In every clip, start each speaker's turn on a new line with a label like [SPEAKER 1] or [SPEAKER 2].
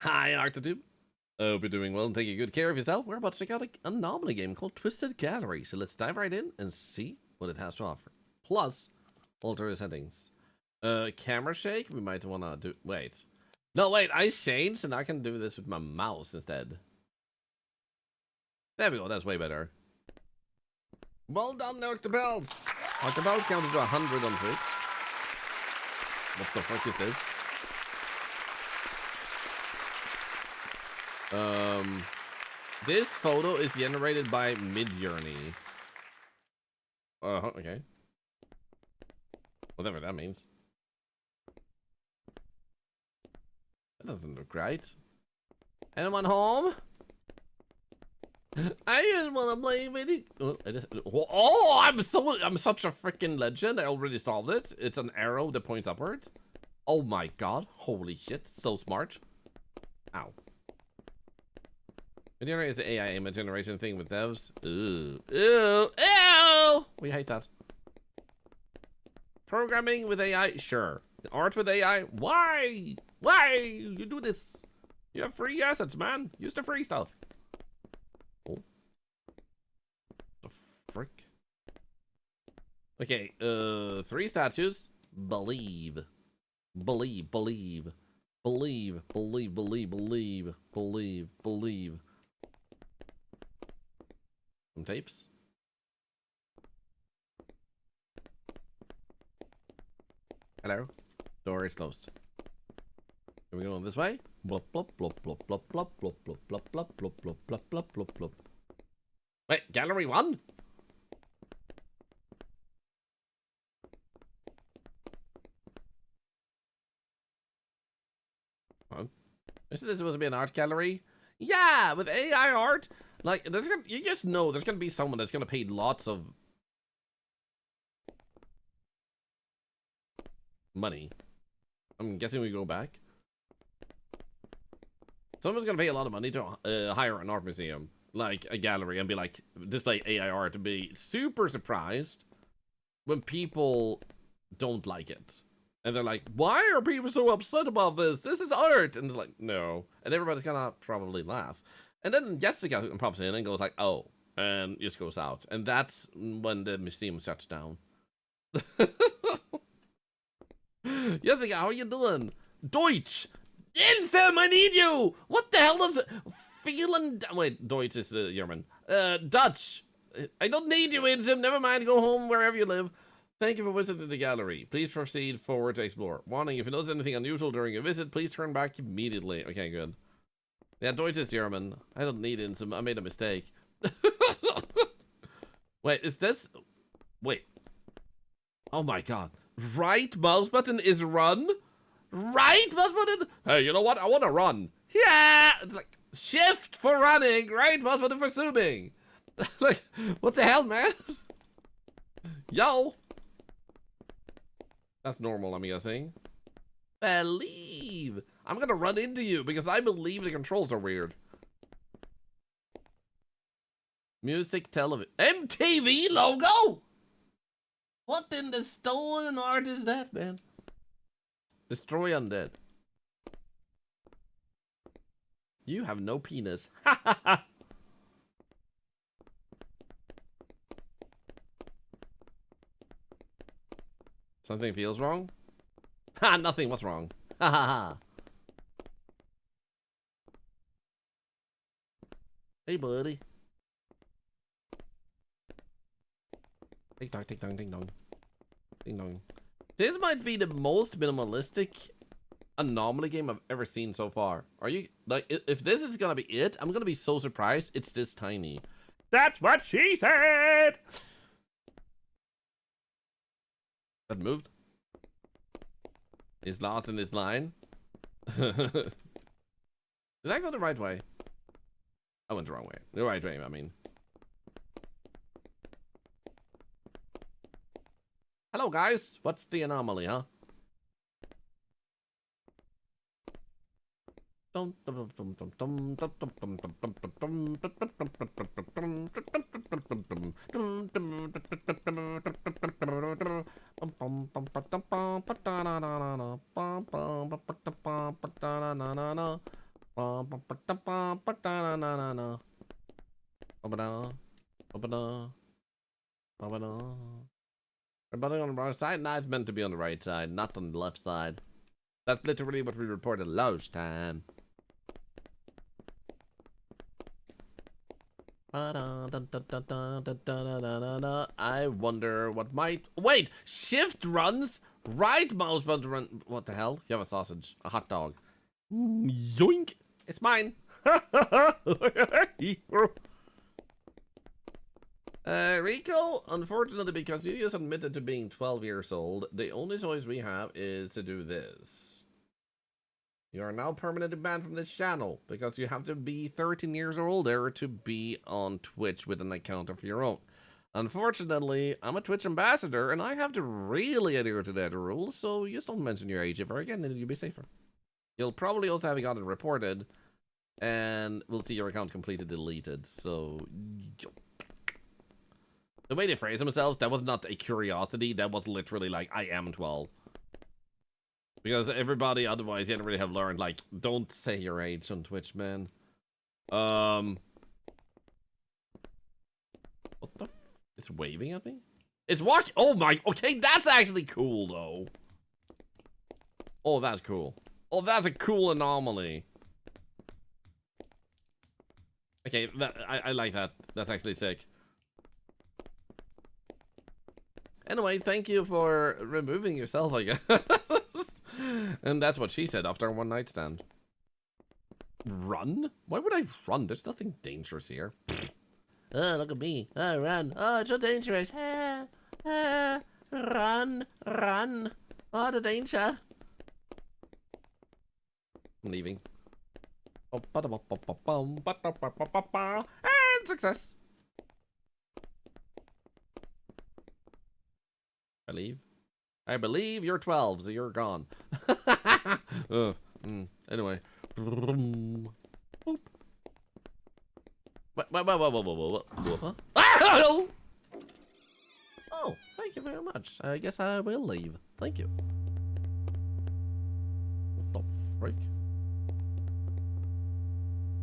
[SPEAKER 1] Hi, Arctotube. Hope you're doing well and taking good care of yourself. We're about to check out an anomaly game called Twisted Gallery, so let's dive right in and see what it has to offer. Plus, alter the settings. Camera shake, we might want to do... Wait. No, wait, I changed and I can do this with my mouse instead. There we go, that's way better. Well done, Octobells! Octobells counted to 100 on Twitch. What the fuck is this? This photo is generated by Midjourney. Okay. Whatever that means. That doesn't look right. Anyone home? I just wanna play video. Oh, I'm such a freaking legend. I already solved it. It's an arrow that points upward. Oh my god. Holy shit. So smart. Ow. Midjourney is the AI image generation thing with devs. Ew. Ew. Ew. We hate that. Programming with AI? Sure. Art with AI? Why? Why you do this? You have free assets, man. Use the free stuff. Oh. The frick? Okay, 3 statues. Believe. Believe, believe. Believe, believe, believe, believe, believe, believe. Some tapes. Hello. Door is closed. Are we going this way? Blop blop blop blop blop blop blop blop blop blop blop blop blop blop blop blop. Wait, gallery 1? Huh? Isn't this supposed to be an art gallery? Yeah, with AI art. Like, there's gonna, you just know there's gonna be someone that's gonna pay lots of money. I'm guessing we go back. Someone's gonna pay a lot of money to hire an art museum, like a gallery, and be like, display AI art, and be super surprised when people don't like it. And they're like, why are people so upset about this? This is art! And it's like, no. And everybody's gonna probably laugh. And then Jessica pops in and goes like, oh, and just goes out. And that's when the museum shuts down. Jessica, how are you doing? Deutsch! Insem, I need you! What the hell does feeling... Wait, Deutsch is German. Dutch! I don't need you, Insem. Never mind, go home wherever you live. Thank you for visiting the gallery. Please proceed forward to explore. Warning, if you notice anything unusual during your visit, please turn back immediately. Okay, good. Yeah, Deutsch is German. I don't need Insem. I made a mistake. Wait, is this... Wait. Oh my god. Right mouse button is run? Right mouse button? Hey, you know what? I want to run. Yeah! It's like, shift for running, right mouse button for zooming. Like, what the hell, man? Yo! That's normal, I'm guessing. Believe. I'm gonna run into you because I believe the controls are weird. Music, television. MTV logo? What in the stolen art is that, man? Destroy undead. You have no penis. Ha ha ha. Something feels wrong? Ha, nothing was wrong. Ha ha ha. Hey, buddy. Ding dong, ding dong, ding dong. Ding dong. This might be the most minimalistic anomaly game I've ever seen so far. Are you, like, if this is gonna be it, I'm gonna be so surprised it's this tiny. That's what she said! That moved. Is lost in this line. Did I go the right way? I went the wrong way. The right way, I mean. Hello, guys. What's the anomaly, huh? Everybody on the wrong side? Nah, it's meant to be on the right side, not on the left side. That's literally what we reported last time. I wonder what might... Wait! Shift runs? Right mouse button run... What the hell? You have a sausage. A hot dog. Yoink! It's mine! Rico, unfortunately, because you just admitted to being 12 years old, the only choice we have is to do this. You are now permanently banned from this channel, because you have to be 13 years or older to be on Twitch with an account of your own. Unfortunately, I'm a Twitch ambassador, and I have to really adhere to that rule, so just don't mention your age ever again, and you'll be safer. You'll probably also have gotten reported, and we'll see your account completely deleted, so... The way they phrase themselves, that was not a curiosity, that was literally like, I am 12. Because everybody otherwise didn't really have learned, like, don't say your age on Twitch, man. What the f... It's waving at me? It's walking... Oh my... Okay, that's actually cool, though. Oh, that's cool. Oh, that's a cool anomaly. Okay, I like that. That's actually sick. Anyway, thank you for removing yourself, I guess. And that's what she said after one night stand. Run? Why would I run? There's nothing dangerous here. Oh, look at me. Oh, run. Oh, it's so dangerous. Run, run. Oh, the danger. I'm leaving. And success. I believe you're 12, so you're gone. Anyway. Boop. Oh, thank you very much. I guess I will leave. Thank you. What the freak?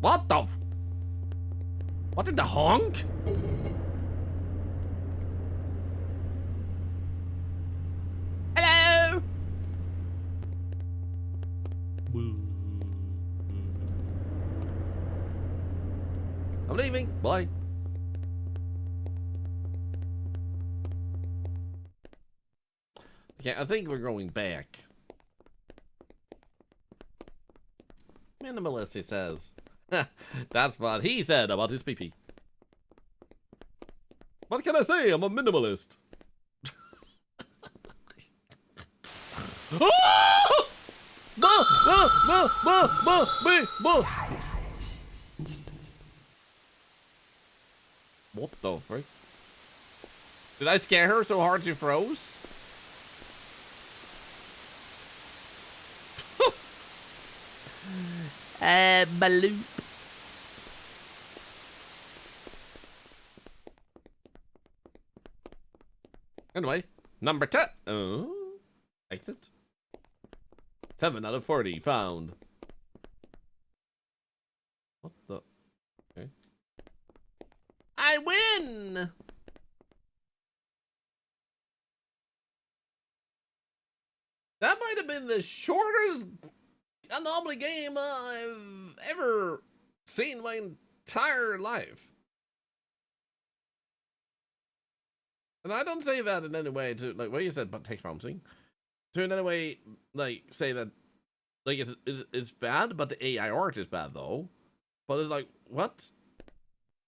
[SPEAKER 1] What the f... What in the honk? Hello? I'm leaving. Bye. Okay, I think we're going back. Minimalist, he says. That's what he said about his pee-pee. What can I say? I'm a minimalist. What the frick? Did I scare her so hard she froze? Balloon. Anyway, number 10. Oh, exit. 7 out of 40 found. What the? Okay. I win! That might have been the shortest Anomaly game I've ever seen in my entire life. And I don't say that in any way to, like, what you said, but text prompting. To in any way, like, say that, like, it's bad, but the AI art is bad, though. But it's like, what?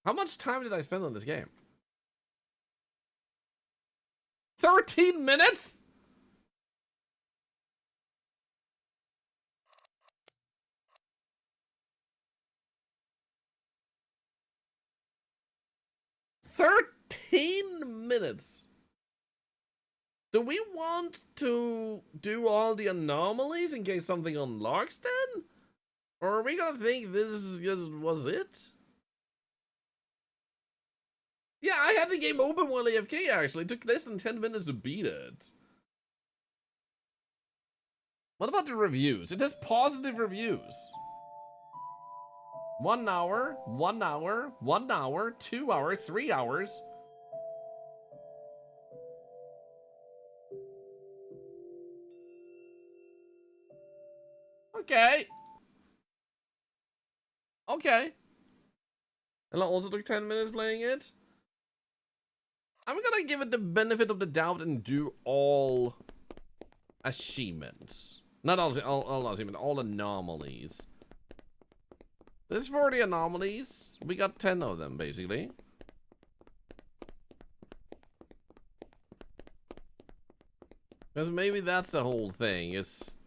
[SPEAKER 1] How much time did I spend on this game? 13 minutes? $13 minutes. Do we want to do all the anomalies in case something unlocks then? Or are we gonna think this just was it? Yeah, I had the game open while AFK actually. It took less than 10 minutes to beat it. What about the reviews? It has positive reviews. 1 hour, 1 hour, 1 hour, 2 hours, 3 hours. Okay. Okay. And I also took 10 minutes playing it. I'm gonna give it the benefit of the doubt and do all achievements. Not all achievements, all anomalies. There's 40 anomalies. We got 10 of them, basically. Because maybe that's the whole thing, is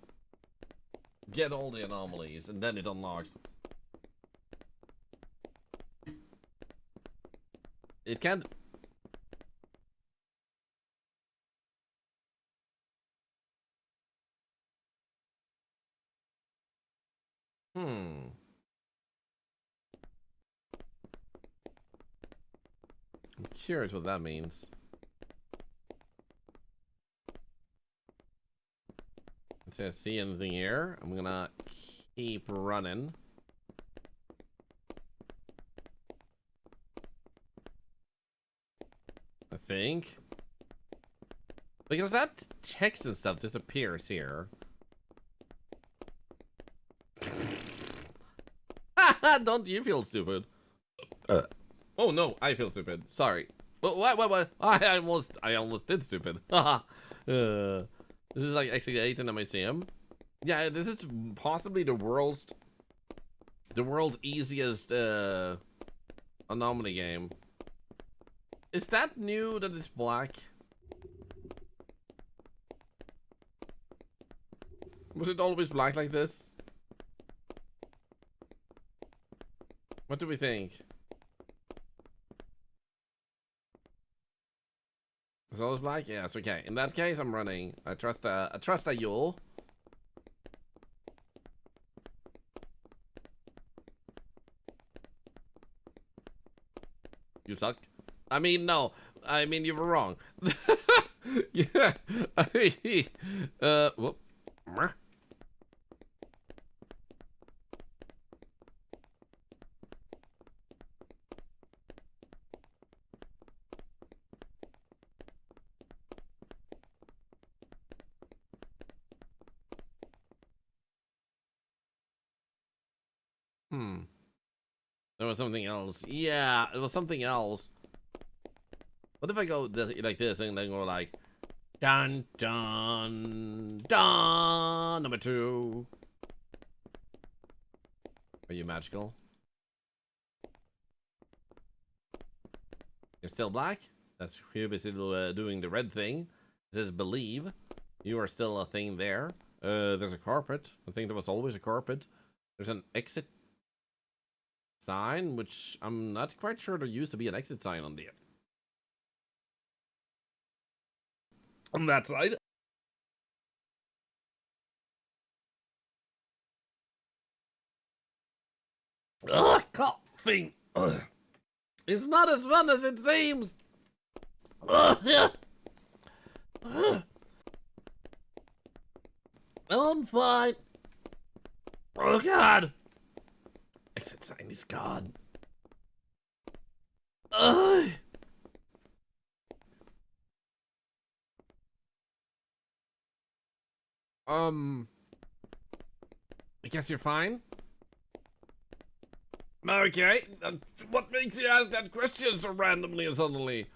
[SPEAKER 1] get all the anomalies, and then it unlocks. It can't... I'm curious what that means. If I see anything here, I'm gonna keep running. I think. Because that text and stuff disappears here. Don't you feel stupid? Oh no, I feel stupid. Sorry. What? I almost did stupid. This is like exit 8 in a museum. Yeah, this is possibly the world's easiest anomaly game. Is that new that it's black? Was it always black like this? What do we think? It's always black? Yeah, it's okay. In that case, I'm running. I trust you. You suck. I mean, no. I mean, you were wrong. Yeah. Whoop. There was something else. Yeah, it was something else. What if I go like this and then go like, dun dun dun, number 2. Are you magical? You're still black? That's Rave is still doing the red thing. It says believe. You are still a thing there. There's a carpet. I think there was always a carpet. There's an exit sign, which I'm not quite sure there used to be an exit sign on that side. Ugh, coughing. Ugh. It's not as fun as it seems. Ugh. Ugh. I'm fine. Oh god. Exit sign is gone. Ugh. I guess you're fine. Okay. What makes you ask that question so randomly and suddenly?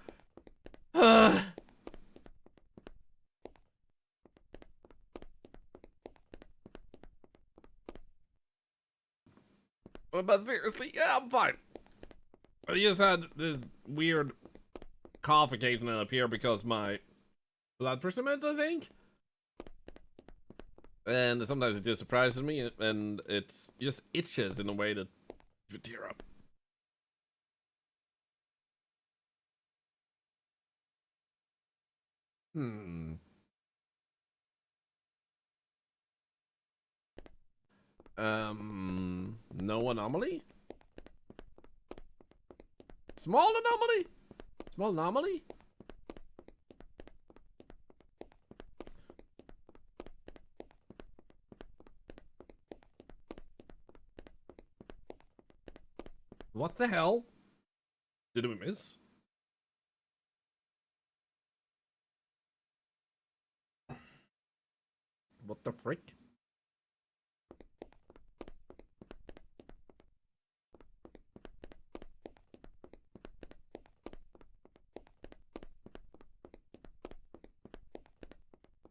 [SPEAKER 1] But seriously, yeah, I'm fine. I just had this weird cough occasionally appear because my blood percentage, I think. And sometimes it just surprises me, and it just itches in a way that you tear up. No anomaly? Small anomaly? Small anomaly? What the hell? Did we miss? What the frick?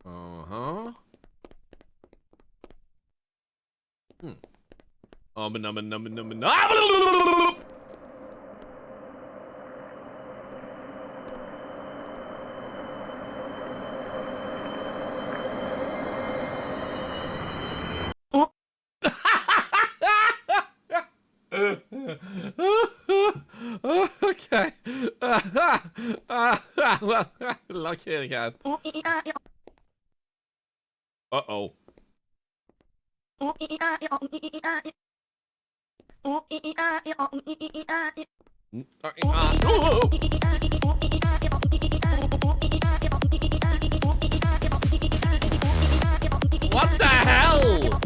[SPEAKER 1] Uh-huh. Okay. Lucky again. Uh-oh. What the hell?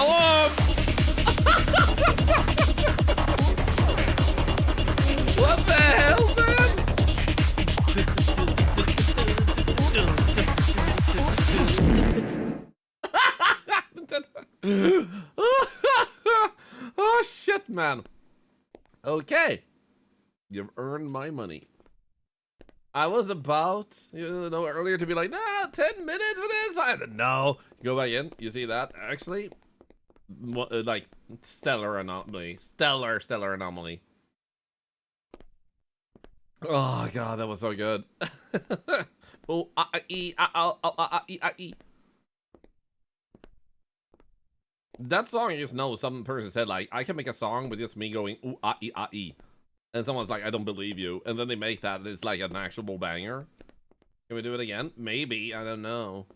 [SPEAKER 1] Oh! What the hell, man? Oh shit, man. Okay. You've earned my money. I was about, you know, earlier to be like, nah, 10 minutes for this. I don't know. Go back in. You see that? Actually, like, stellar anomaly. Stellar anomaly. Oh, God, that was so good. Oh, e. That song, I just know some person said, like, I can make a song with just me going, ooh, e. And someone's like, I don't believe you. And then they make that, and it's like an actual banger. Can we do it again? Maybe, I don't know.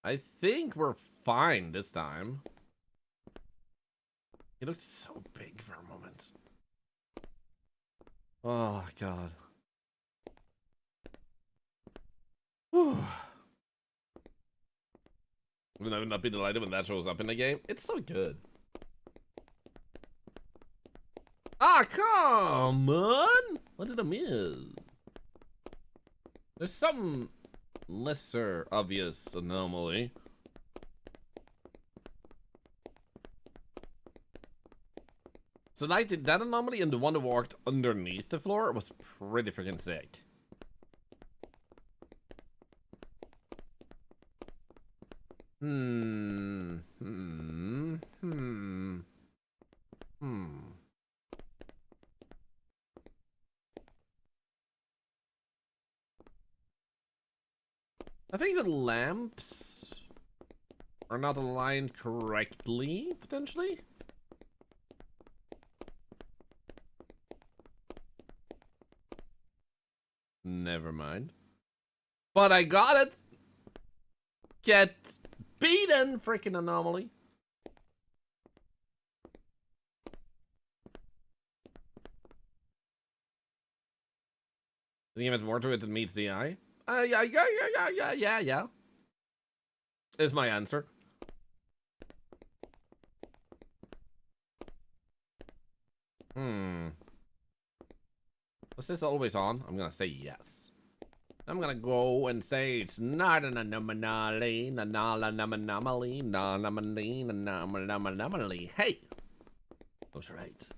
[SPEAKER 1] I think we're fine this time. He looked so big for a moment. Oh, God. Whew. I would not be delighted when that shows up in the game. It's so good. Ah, come on! What did I miss? There's some lesser obvious anomaly. So like that anomaly and the one that walked underneath the floor was pretty freaking sick. I think the lamps are not aligned correctly, potentially. Never mind. But I got it! Get beaten, freaking anomaly. The game has more to it than meets the eye. Yeah. Is my answer. Was this always on? I'm gonna say yes. I'm gonna go and say it's not an anomaly, anomaly. Hey! That's right.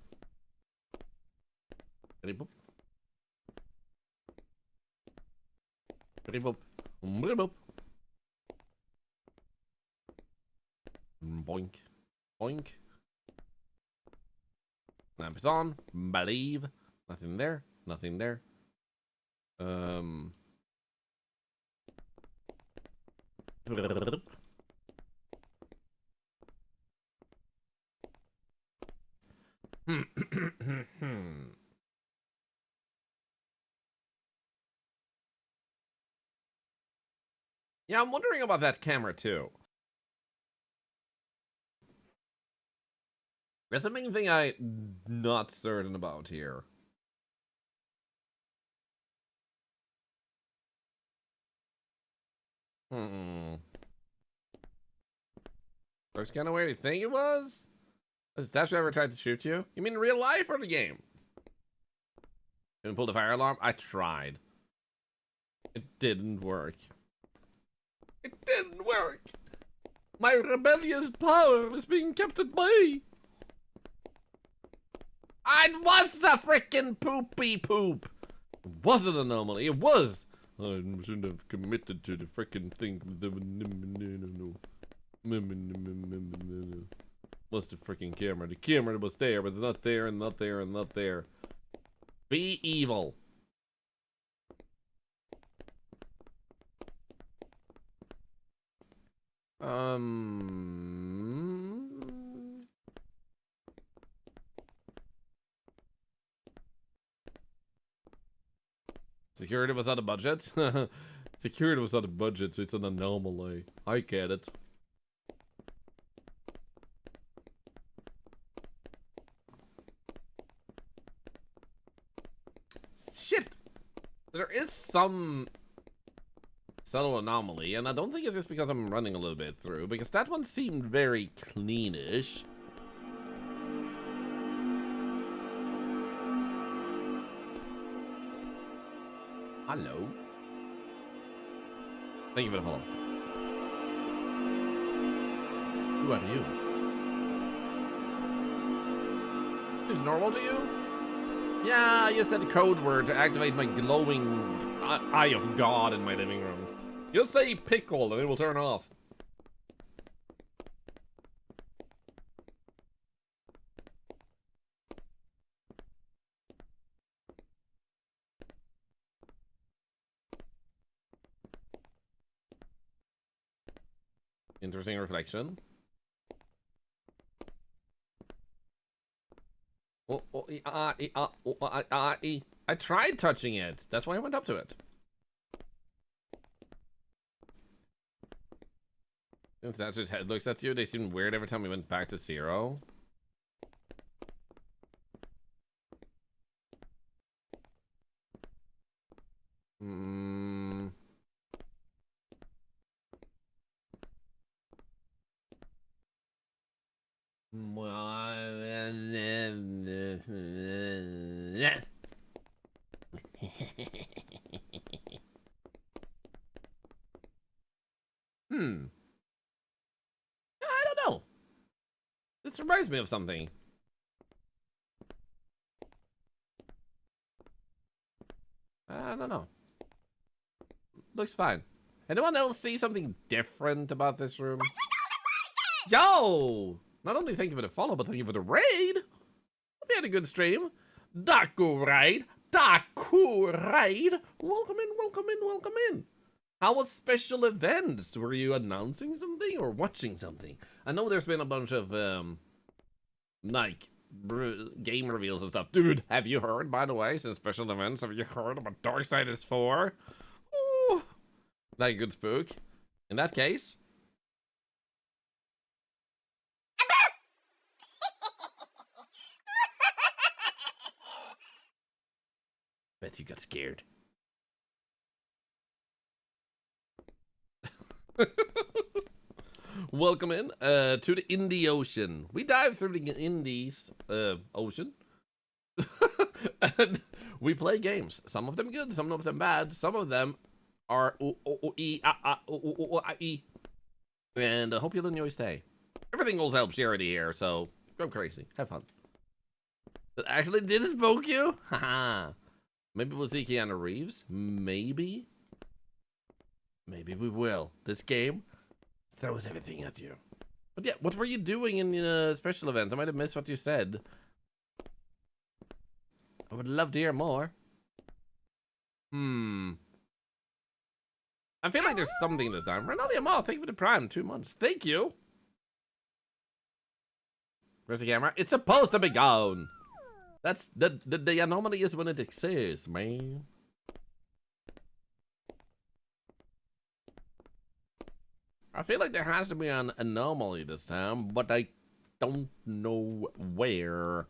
[SPEAKER 1] Boop. Boop. Boink. Boink. Lamp is on. Believe. Nothing there. Nothing there. Yeah, I'm wondering about that camera too. That's the main thing I'm not certain about here. Looks kind of where you think it was? Has the statue ever tried to shoot you? You mean in real life or the game? Didn't pull the fire alarm? I tried. It didn't work. It didn't work. My rebellious power is being kept at bay. It was a freaking poopy poop. It was an anomaly. It was. I shouldn't have committed to the freaking thing. What's the freaking camera? The camera was there, but not there, and not there, and not there. Be evil. Security was on a budget? Security was on a budget, so it's an anomaly. I get it. Shit! There is some subtle anomaly, and I don't think it's just because I'm running a little bit through, because that one seemed very cleanish. Hello. Thank you for the follow. Who are you? Is normal to you? Yeah, you said the code word to activate my glowing eye of God in my living room. You'll say pickle and it will turn off. Interesting reflection. I tried touching it. That's why I went up to it. Since that's his head looks at you, they seemed weird every time we went back to 0. I don't know. This reminds me of something. I don't know. Looks fine. Anyone else see something different about this room? Yo! Not only thank you for the follow, but thank you for the raid. Hope you had a good stream. Daku raid. Daku raid. Welcome in, welcome in, welcome in. How was special events? Were you announcing something or watching something? I know there's been a bunch of, like, game reveals and stuff. Dude, have you heard, by the way, since special events, have you heard about Darksiders 4? Ooh, like a good spook. In that case... Bet you got scared. Welcome in to the Indie Ocean. We dive through the Indies ocean. And we play games. Some of them good, some of them bad. Some of them are and I hope you'll enjoy stay. Everything will help charity here, so go crazy. Have fun. It actually did spook you? Haha. Maybe we'll see Keanu Reeves. Maybe. Maybe we will. This game throws everything at you. But yeah, what were you doing in special events? I might have missed what you said. I would love to hear more. I feel like there's something this time. Ronaldo Mall, thank you for the prime. 2 months. Thank you. Where's the camera? It's supposed to be gone. That's the anomaly is when it exists, man. I feel like there has to be an anomaly this time, but I don't know where.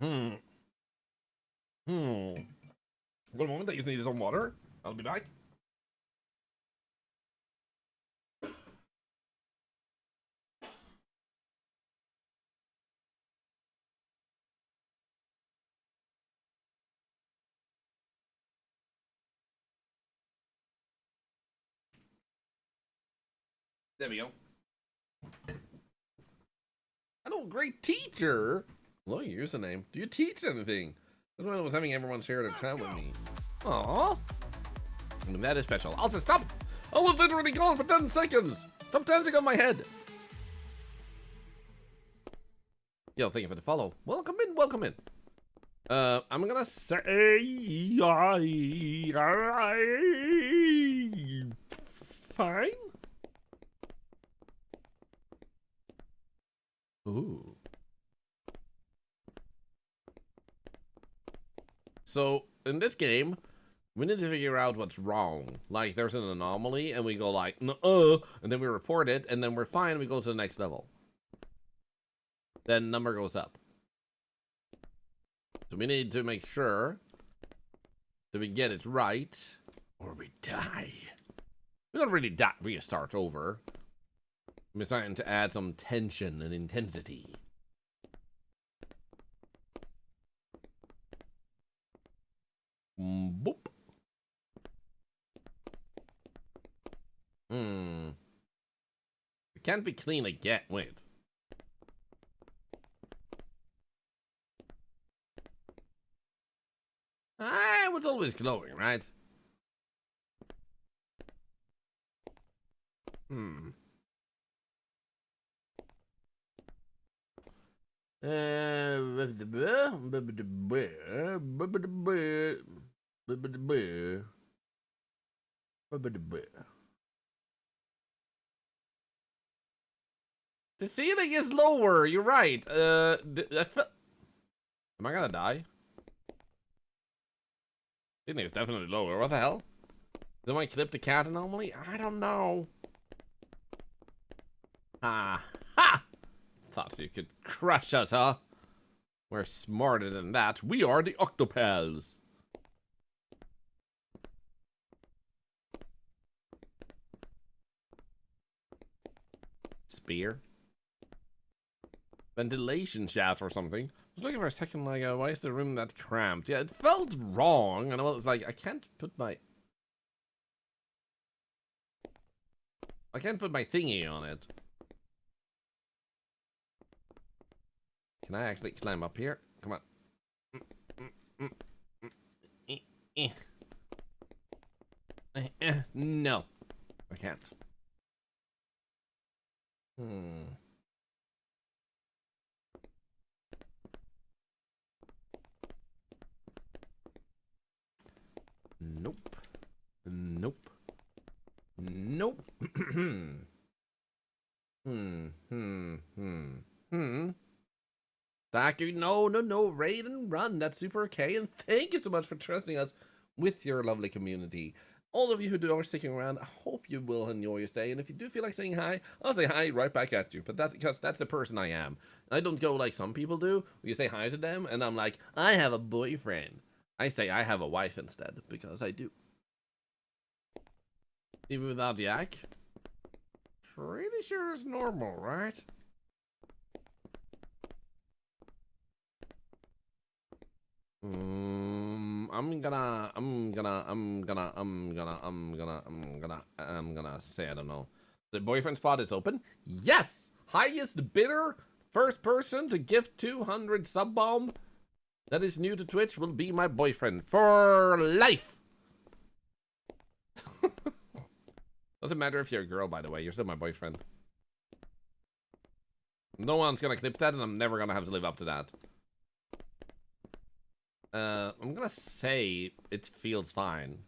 [SPEAKER 1] Hmm. One moment, I just need some water. I'll be back. There we go. Hello, great teacher. Hello, your username. Do you teach anything? I don't know, I was having everyone share their time with me. Aww. I mean, that is special. Also, stop! I was literally gone for 10 seconds! Stop dancing on my head! Yo, thank you for the follow. Welcome in, welcome in. I'm gonna say... Fine? Ooh. So, in this game, we need to figure out what's wrong. Like, there's an anomaly, and we go like, and then we report it, and then we're fine, we go to the next level. Then number goes up. So we need to make sure that we get it right, or we die. We don't really die, we start over. We're starting to add some tension and intensity. Boop. It can't be clean again. Wait. Ah, it's always glowing, right? The ceiling is lower. You're right. Am I gonna die? I think it's definitely lower. What the hell? Did I clip the cat anomaly? I don't know. Ah, ha! Thought you could crush us, huh? We're smarter than that. We are the Octopals. Spear. Ventilation shaft or something. I was looking for a second, like, why is the room that cramped? Yeah, it felt wrong, and I was like, I can't put my thingy on it. Can I actually climb up here? Come on. No, I can't. Nope. Nope. Nope. Thank you. No. Raid and run. That's super okay. And thank you so much for trusting us with your lovely community. All of you who are sticking around, I hope you will enjoy your stay. And if you do feel like saying hi, I'll say hi right back at you. But that's because that's the person I am. I don't go like some people do. You say hi to them, and I'm like, I have a boyfriend. I say I have a wife instead, because I do. Even without yak? Pretty sure it's normal, right? I'm gonna say I don't know. The boyfriend spot is open. Yes, highest bidder, first person to gift 200 sub bomb that is new to Twitch will be my boyfriend for life. Doesn't matter if you're a girl, by the way. You're still my boyfriend. No one's gonna clip that, and I'm never gonna have to live up to that. I'm gonna say it feels fine.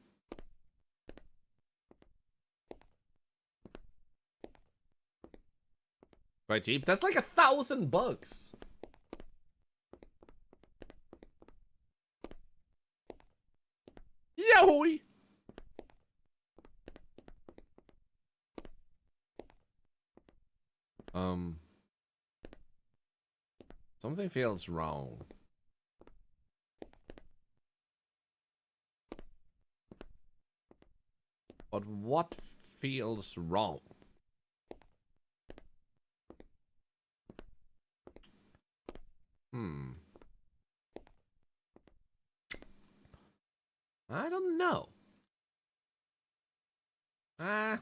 [SPEAKER 1] Quite cheap. That's like $1,000. Yowie! Something feels wrong. But what feels wrong? I don't know. I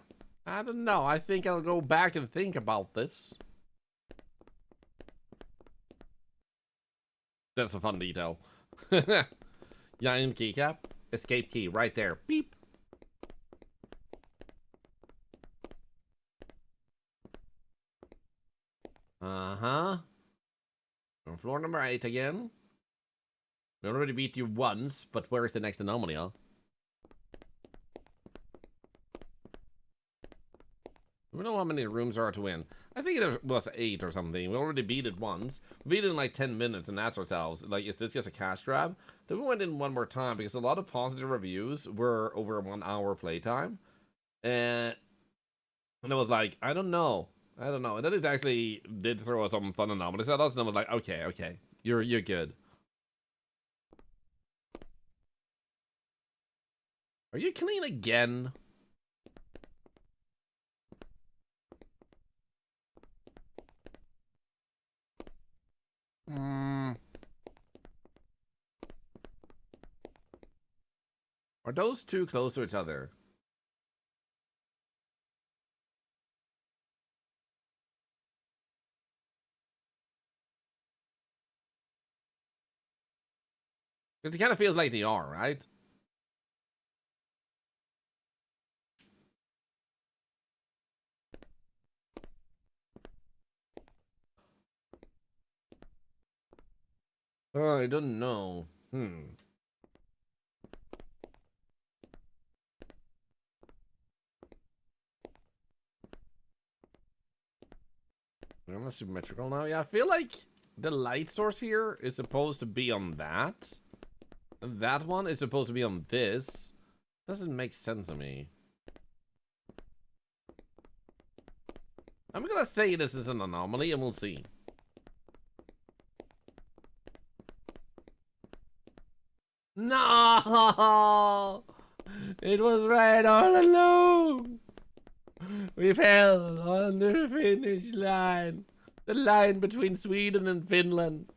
[SPEAKER 1] don't know. I think I'll go back and think about this. That's a fun detail. Yeah, in keycap. Escape key, right there. Beep. Uh-huh. On floor number 8 again. We already beat you once, but where's the next anomaly, huh? We don't know how many rooms there are to win. I think it was 8 or something. We already beat it once. We beat it in like 10 minutes and asked ourselves, like, is this just a cash grab? Then we went in one more time because a lot of positive reviews were over 1 hour playtime. And it was like, I don't know. And then it actually did throw us some fun anomalies at us, and I was like, okay. You're good. Are you clean again? Are those two close to each other? Because it kind of feels like they are, right? I don't know. I'm not symmetrical now. Yeah, I feel like the light source here is supposed to be on that. And that one is supposed to be on this. Doesn't make sense to me. I'm gonna say this is an anomaly and we'll see. No! It was right all along! We fell on the finish line. The line between Sweden and Finland.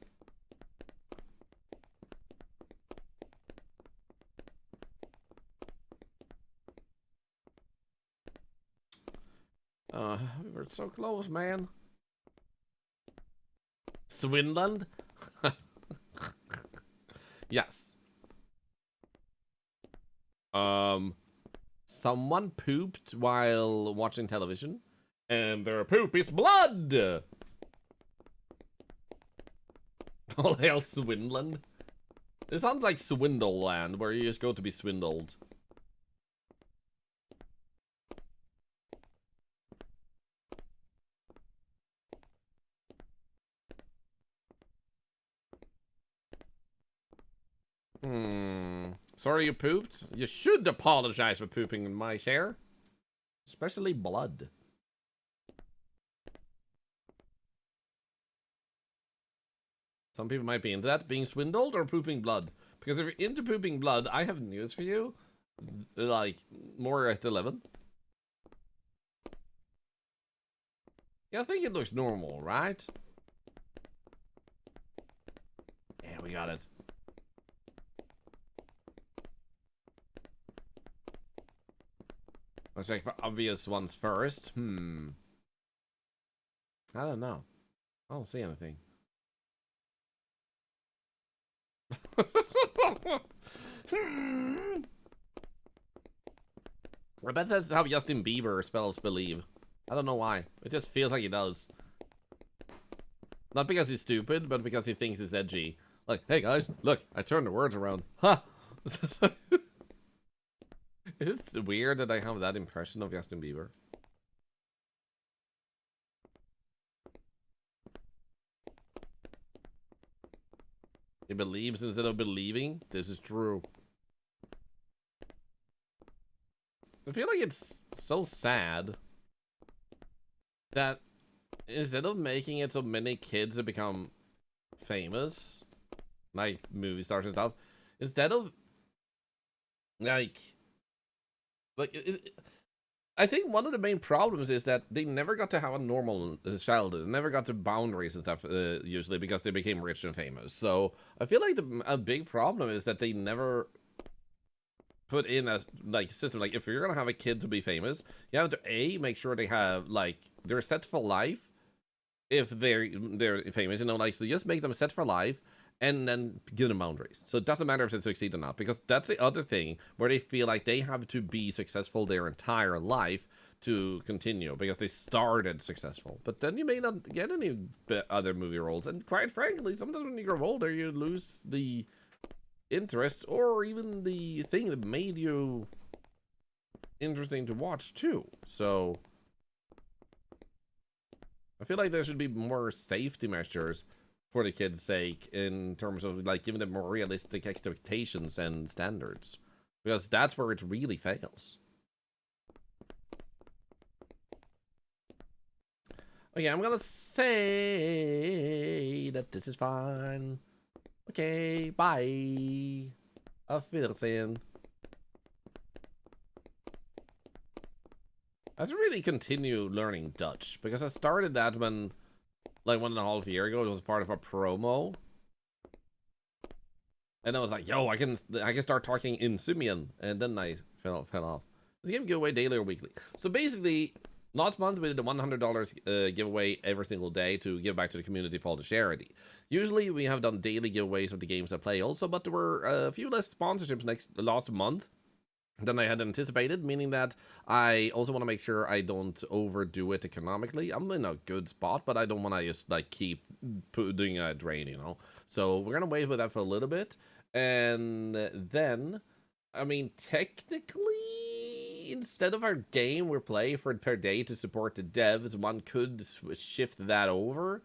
[SPEAKER 1] We were so close, man. Swinland? Yes. Someone pooped while watching television, and their poop is blood! All hail Swinland. It sounds like Swindle Land, where you just go to be swindled. Sorry you pooped. You should apologize for pooping in my chair. Especially blood. Some people might be into that, being swindled or pooping blood. Because if you're into pooping blood, I have news for you. Like, more at 11. Yeah, I think it looks normal, right? Yeah, we got it. Let's check for obvious ones first. I don't know. I don't see anything. I bet that's how Justin Bieber spells believe. I don't know why. It just feels like he does. Not because he's stupid, but because he thinks he's edgy. Like, hey guys, look, I turned the words around. Ha! Huh. Is it weird that I have that impression of Justin Bieber? He believes instead of believing? This is true. I feel like it's so sad that instead of making it so many kids have become famous, like movie stars and stuff, instead of like I think one of the main problems is that they never got to have a normal childhood, never got to boundaries and stuff, usually because they became rich and famous. So I feel like a big problem is that they never put in a like system. Like if you're gonna have a kid to be famous, you have to make sure they have like they're set for life. If they're famous, you know, like so just make them set for life and then give them boundaries. So it doesn't matter if they succeed or not, because that's the other thing where they feel like they have to be successful their entire life to continue because they started successful. But then you may not get any other movie roles, and quite frankly, sometimes when you grow older, you lose the interest or even the thing that made you interesting to watch too. So I feel like there should be more safety measures for the kids' sake in terms of like giving them more realistic expectations and standards, because that's where it really fails. Okay, I'm gonna say that this is fine. Okay, bye. Auf Wiedersehen. I should really continue learning Dutch, because I started that when, like 1.5 years ago, it was part of a promo. And I was like, yo, I can start talking in Simian, and then I fell off. This game giveaway daily or weekly. So basically, last month we did a $100 giveaway every single day to give back to the community for all the charity. Usually we have done daily giveaways of the games I play also, but there were a few less sponsorships last month than I had anticipated, meaning that I also want to make sure I don't overdo it economically. I'm in a good spot, but I don't want to just like keep doing a drain, you know? So we're going to wait with that for a little bit. And then, I mean, technically, instead of our game we play for per day to support the devs, one could shift that over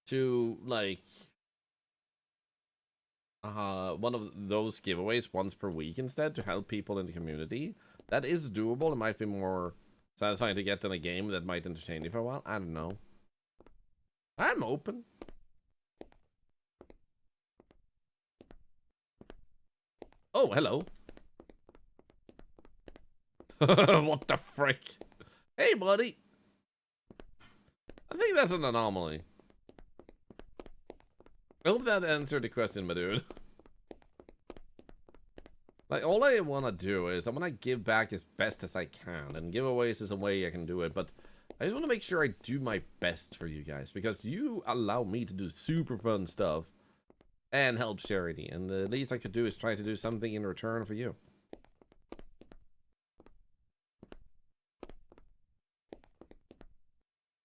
[SPEAKER 1] to like one of those giveaways once per week instead, to help people in the community. That is doable. It might be more satisfying to get than a game that might entertain you for a while. I don't know. I'm open. Oh, hello. What the frick? Hey, buddy. I think that's an anomaly. I hope that answered the question, my dude. Like, all I want to do is I want to give back as best as I can, and giveaways is a way I can do it, but I just want to make sure I do my best for you guys, because you allow me to do super fun stuff and help charity, and the least I could do is try to do something in return for you.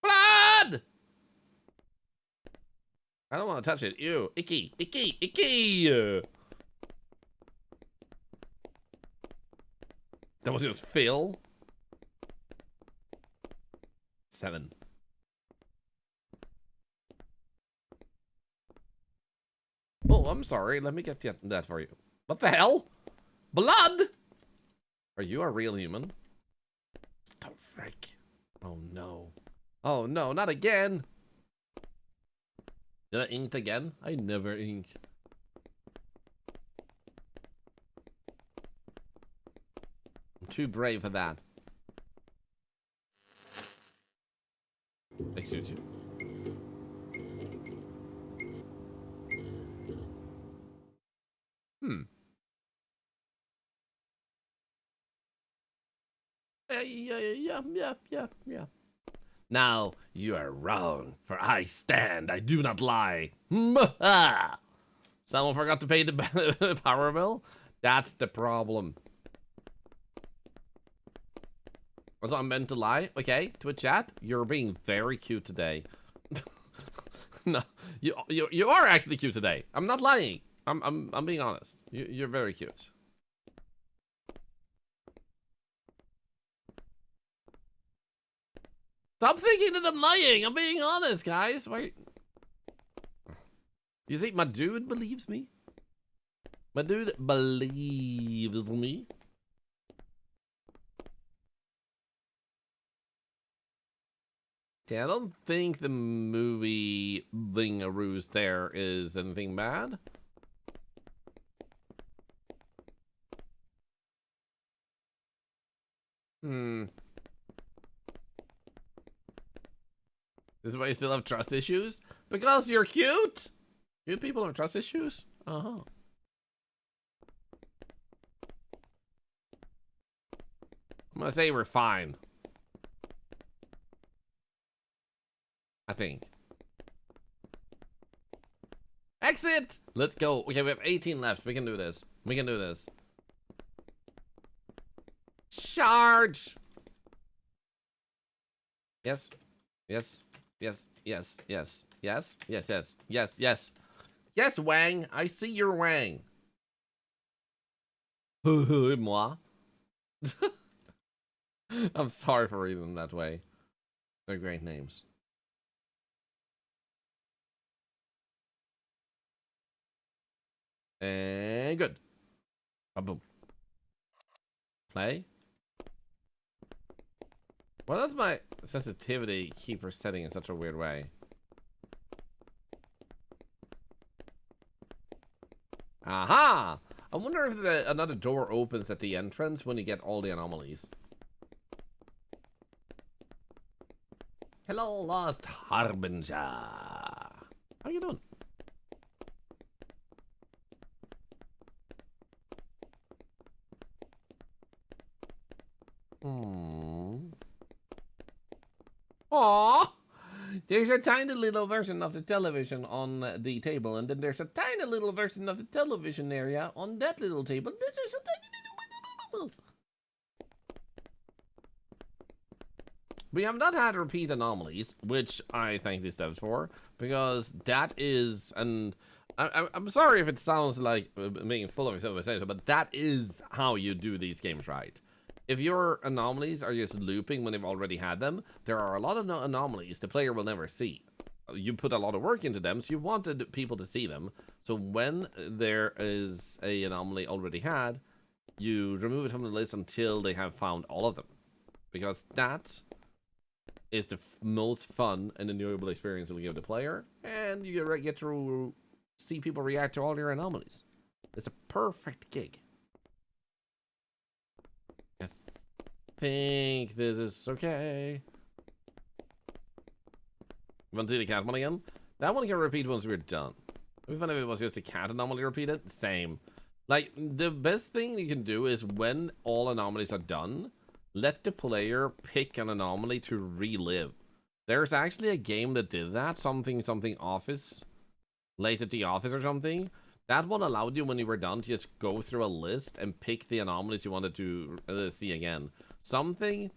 [SPEAKER 1] Blood! I don't want to touch it. Ew. Icky. Icky. Icky. That was just Phil. 7. Oh, I'm sorry. Let me get that for you. What the hell? Blood? Are you a real human? Oh, frick. Oh, no. Oh, no. Not again. Did I ink again? I never ink. I'm too brave for that. Excuse you. Yeah. Now, you are wrong, for I stand, I do not lie. Someone forgot to pay the power bill? That's the problem. Also, I'm meant to lie, okay? Twitch chat, you're being very cute today. No, you are actually cute today. I'm not lying. I'm being honest. You're very cute. Stop thinking that I'm lying. I'm being honest, guys. Why? You see, my dude believes me. My dude believes me. Yeah, I don't think the movie Ringaroos there is anything bad. This is why you still have trust issues? Because you're cute? Cute people have trust issues? Uh-huh. I'm gonna say we're fine. I think. Exit! Let's go. Okay, we have 18 left. We can do this. We can do this. Charge! Yes. Yes. Yes. Yes. Yes. Yes. Yes. Yes. Yes. Yes. Yes, Wang. I see your Wang. Moi. I'm sorry for reading them that way. They're great names. And good. Boom. Play. Why does my sensitivity keep resetting in such a weird way? Aha! I wonder if another door opens at the entrance when you get all the anomalies. Hello, Lost Harbinger. How you doing? Aww! There's a tiny little version of the television on the table, and then there's a tiny little version of the television area on that little table. There's a tiny little... We have not had repeat anomalies, which I thank these devs for, because that is, and I'm sorry if it sounds like being full of myself, but that is how you do these games right. If your anomalies are just looping when they've already had them, there are a lot of anomalies the player will never see. You put a lot of work into them, so you wanted people to see them. So when there is an anomaly already had, you remove it from the list until they have found all of them. Because that is the most fun and enjoyable experience you'll give the player, and you get to see people react to all your anomalies. It's a perfect gig. I think this is okay. You want to do the cat one again? That one can repeat once we're done. It'd be funny if it was just a cat anomaly repeated. Same. Like, the best thing you can do is when all anomalies are done, let the player pick an anomaly to relive. There's actually a game that did that, something office, late at the office or something. That one allowed you, when you were done, to just go through a list and pick the anomalies you wanted to see again. Something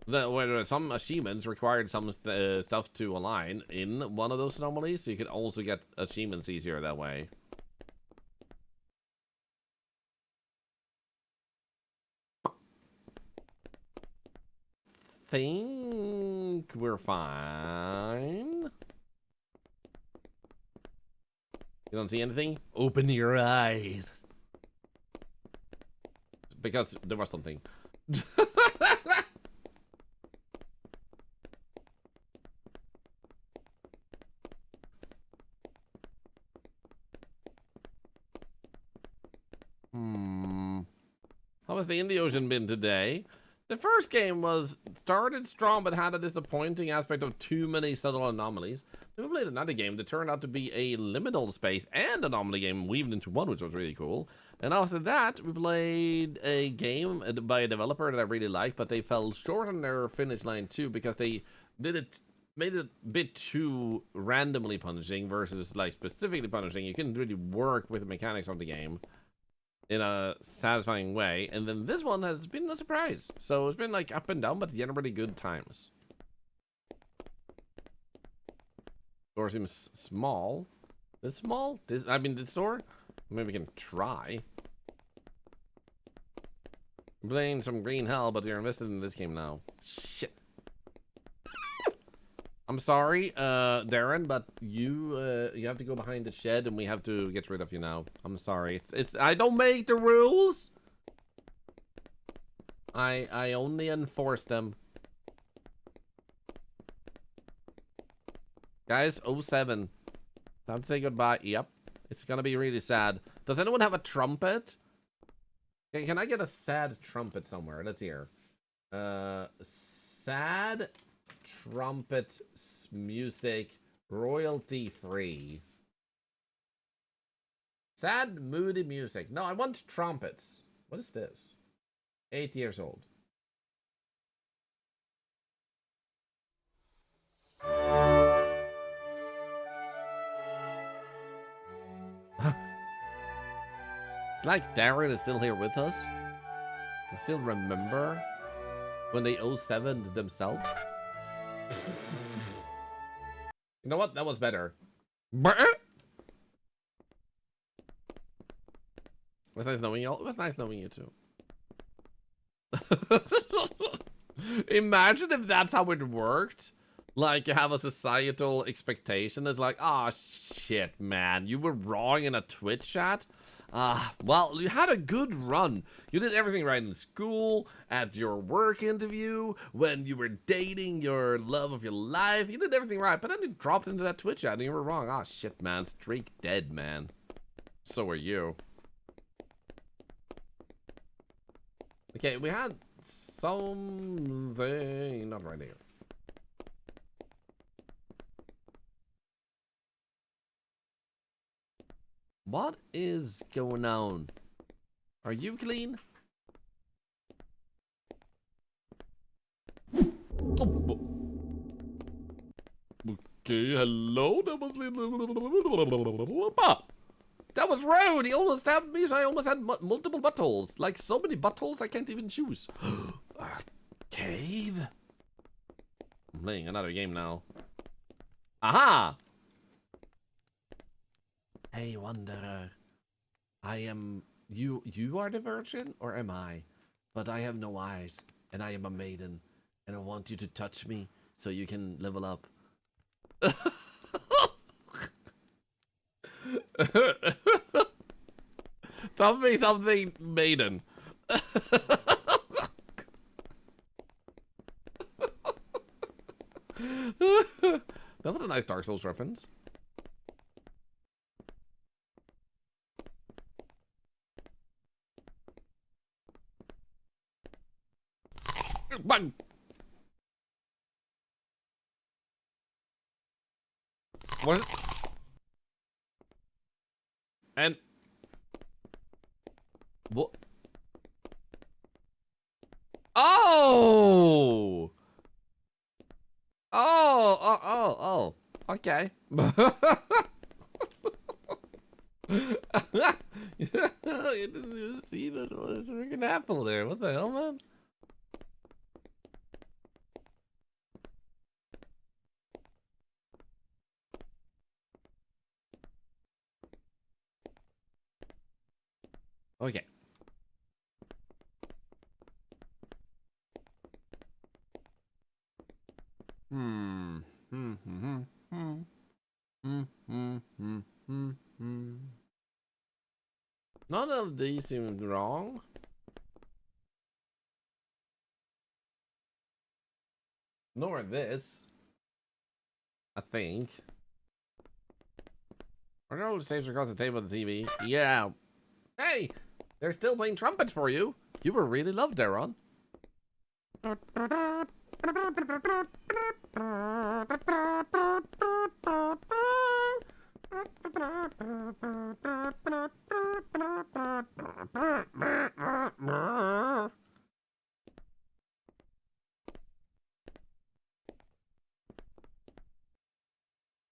[SPEAKER 1] that, where some achievements required some stuff to align in one of those anomalies, so you could also get achievements easier that way. Think we're fine. You don't see anything? Open your eyes. Because there was something. How has the Indie Ocean been today? The first game started strong but had a disappointing aspect of too many subtle anomalies. Then we played another game that turned out to be a liminal space and anomaly game weaved into one, which was really cool. And after that, we played a game by a developer that I really liked, but they fell short on their finish line too, because they made it a bit too randomly punishing versus like specifically punishing. You couldn't really work with the mechanics of the game in a satisfying way, and then this one has been a surprise. So it's been like up and down, but generally good times. Door seems small. This small? This store? Maybe we can try. I'm playing some green hell, but you're invested in this game now. Shit. I'm sorry, Darren, but you have to go behind the shed, and we have to get rid of you now. I'm sorry. It's I don't make the rules. I only enforce them. Guys, '07. Time to say goodbye. Yep. It's gonna be really sad. Does anyone have a trumpet? Okay, can I get a sad trumpet somewhere? Let's hear. Sad trumpet music, royalty free. Sad, moody music. No, I want trumpets. What is this? 8 years old. It's like Darren is still here with us. I still remember when they 07'd themselves. You know what? That was better. It was nice knowing you all. It was nice knowing you too. Imagine if that's how it worked. Like, you have a societal expectation that's like, oh shit, man, you were wrong in a Twitch chat. Well, you had a good run. You did everything right in school, at your work interview, when you were dating your love of your life. You did everything right, but then you dropped into that Twitch chat and you were wrong. Oh shit, man, streak dead, man. So are you. Okay, we had something, not right here. What is going on? Are you clean? Oh. Okay, hello. That was rude. He almost stabbed me, so I almost had multiple buttholes. Like, so many buttholes I can't even choose. A cave? I'm playing another game now. Aha! Hey, Wanderer. I am... You are the virgin, or am I? But I have no eyes, and I am a maiden, and I want you to touch me so you can level up. something, maiden. That was a nice Dark Souls reference. Bang! What is it? And what? Oh! Oh! Okay. You didn't even see that there was a freaking apple there. What the hell, man? Okay. None of these seem wrong. Nor this. I think. Are there all the tapes across the table of the TV? Yeah. Hey! They're still playing trumpets for you. You were really loved, Darren.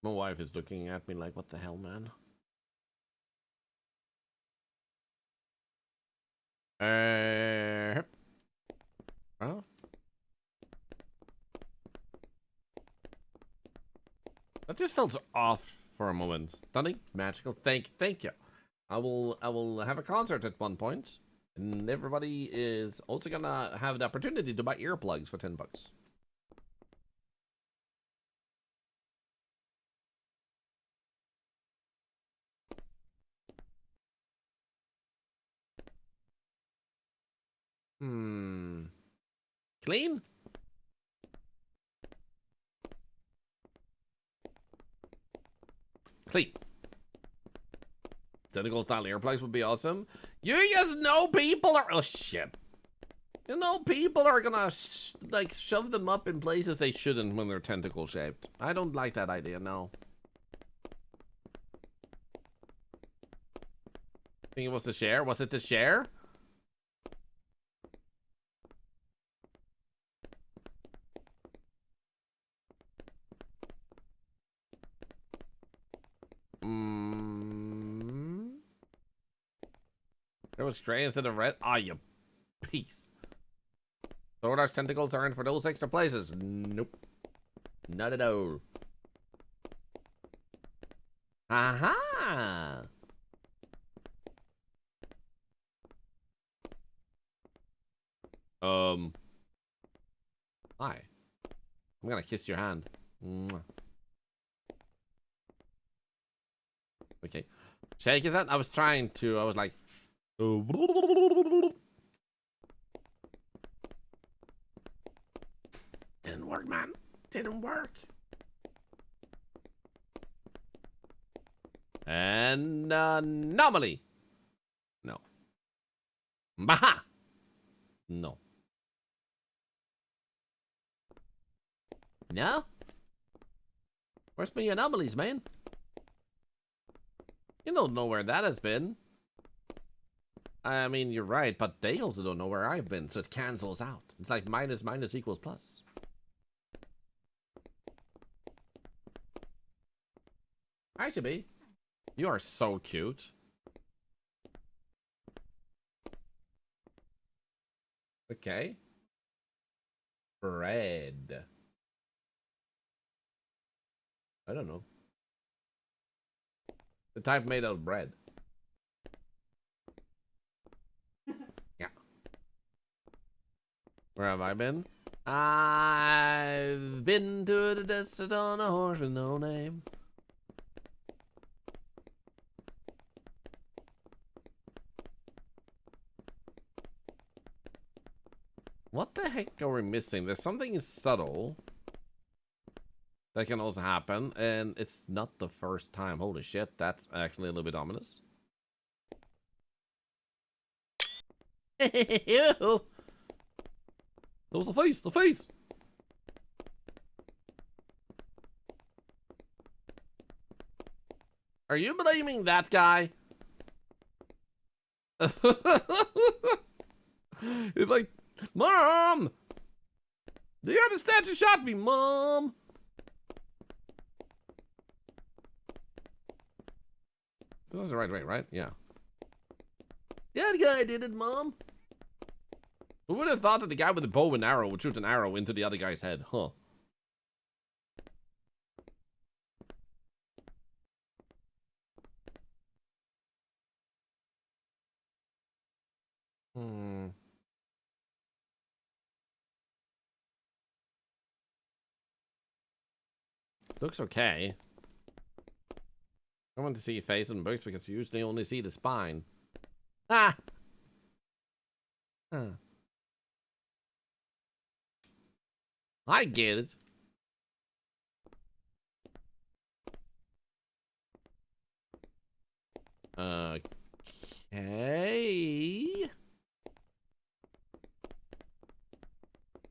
[SPEAKER 1] My wife is looking at me like, what the hell, man? Well, that just felt off for a moment. Stunning, magical. Thank you. I will have a concert at one point, and everybody is also gonna have the opportunity to buy earplugs for $10. Clean? Clean. Tentacle style earplugs would be awesome. You just know people are. Oh shit. You know people are gonna like shove them up in places they shouldn't when they're tentacle shaped. I don't like that idea. No. I think it was the share. Was it the share? There was gray instead of red. Ah, you piece. Thorlar's tentacles aren't for those extra places. Nope. Not at all. Aha! Hi. I'm gonna kiss your hand. Mwah. Okay. Shake his hand? I was trying to. I was like. Didn't work, man. Didn't work. And anomaly. No. Baha. No. No? Where's my anomalies, man? You don't know where that has been. I mean, you're right, but they also don't know where I've been, so it cancels out. It's like minus minus equals plus. Hi, CB. You are so cute. Okay. Bread. I don't know. The type made out of bread. Yeah. Where have I been? I've been to the desert on a horse with no name. What the heck are we missing? There's something subtle that can also happen, and it's not the first time. Holy shit, that's actually a little bit ominous. Ew. That was a face, a face. Are you blaming that guy? It's like, Mom! The other statue shot me, Mom! That was the right way, right? Yeah. That guy did it, Mom. Who would have thought that the guy with the bow and arrow would shoot an arrow into the other guy's head, huh? Looks okay. I want to see a face in books because you usually only see the spine. Ah! Huh. I get it. Okay.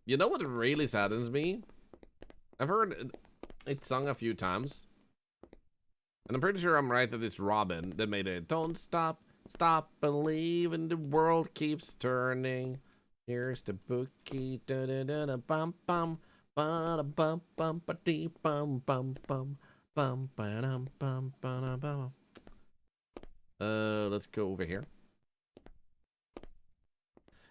[SPEAKER 1] You know what really saddens me? I've heard it sung a few times. And I'm pretty sure I'm right that it's Robin that made it. Don't stop, stop believing the world keeps turning. Here's the bookie. Da da da da bum bum. Ba da bum bum ba dee bum bum bum. Bum ba dum bum ba da bum. Let's go over here.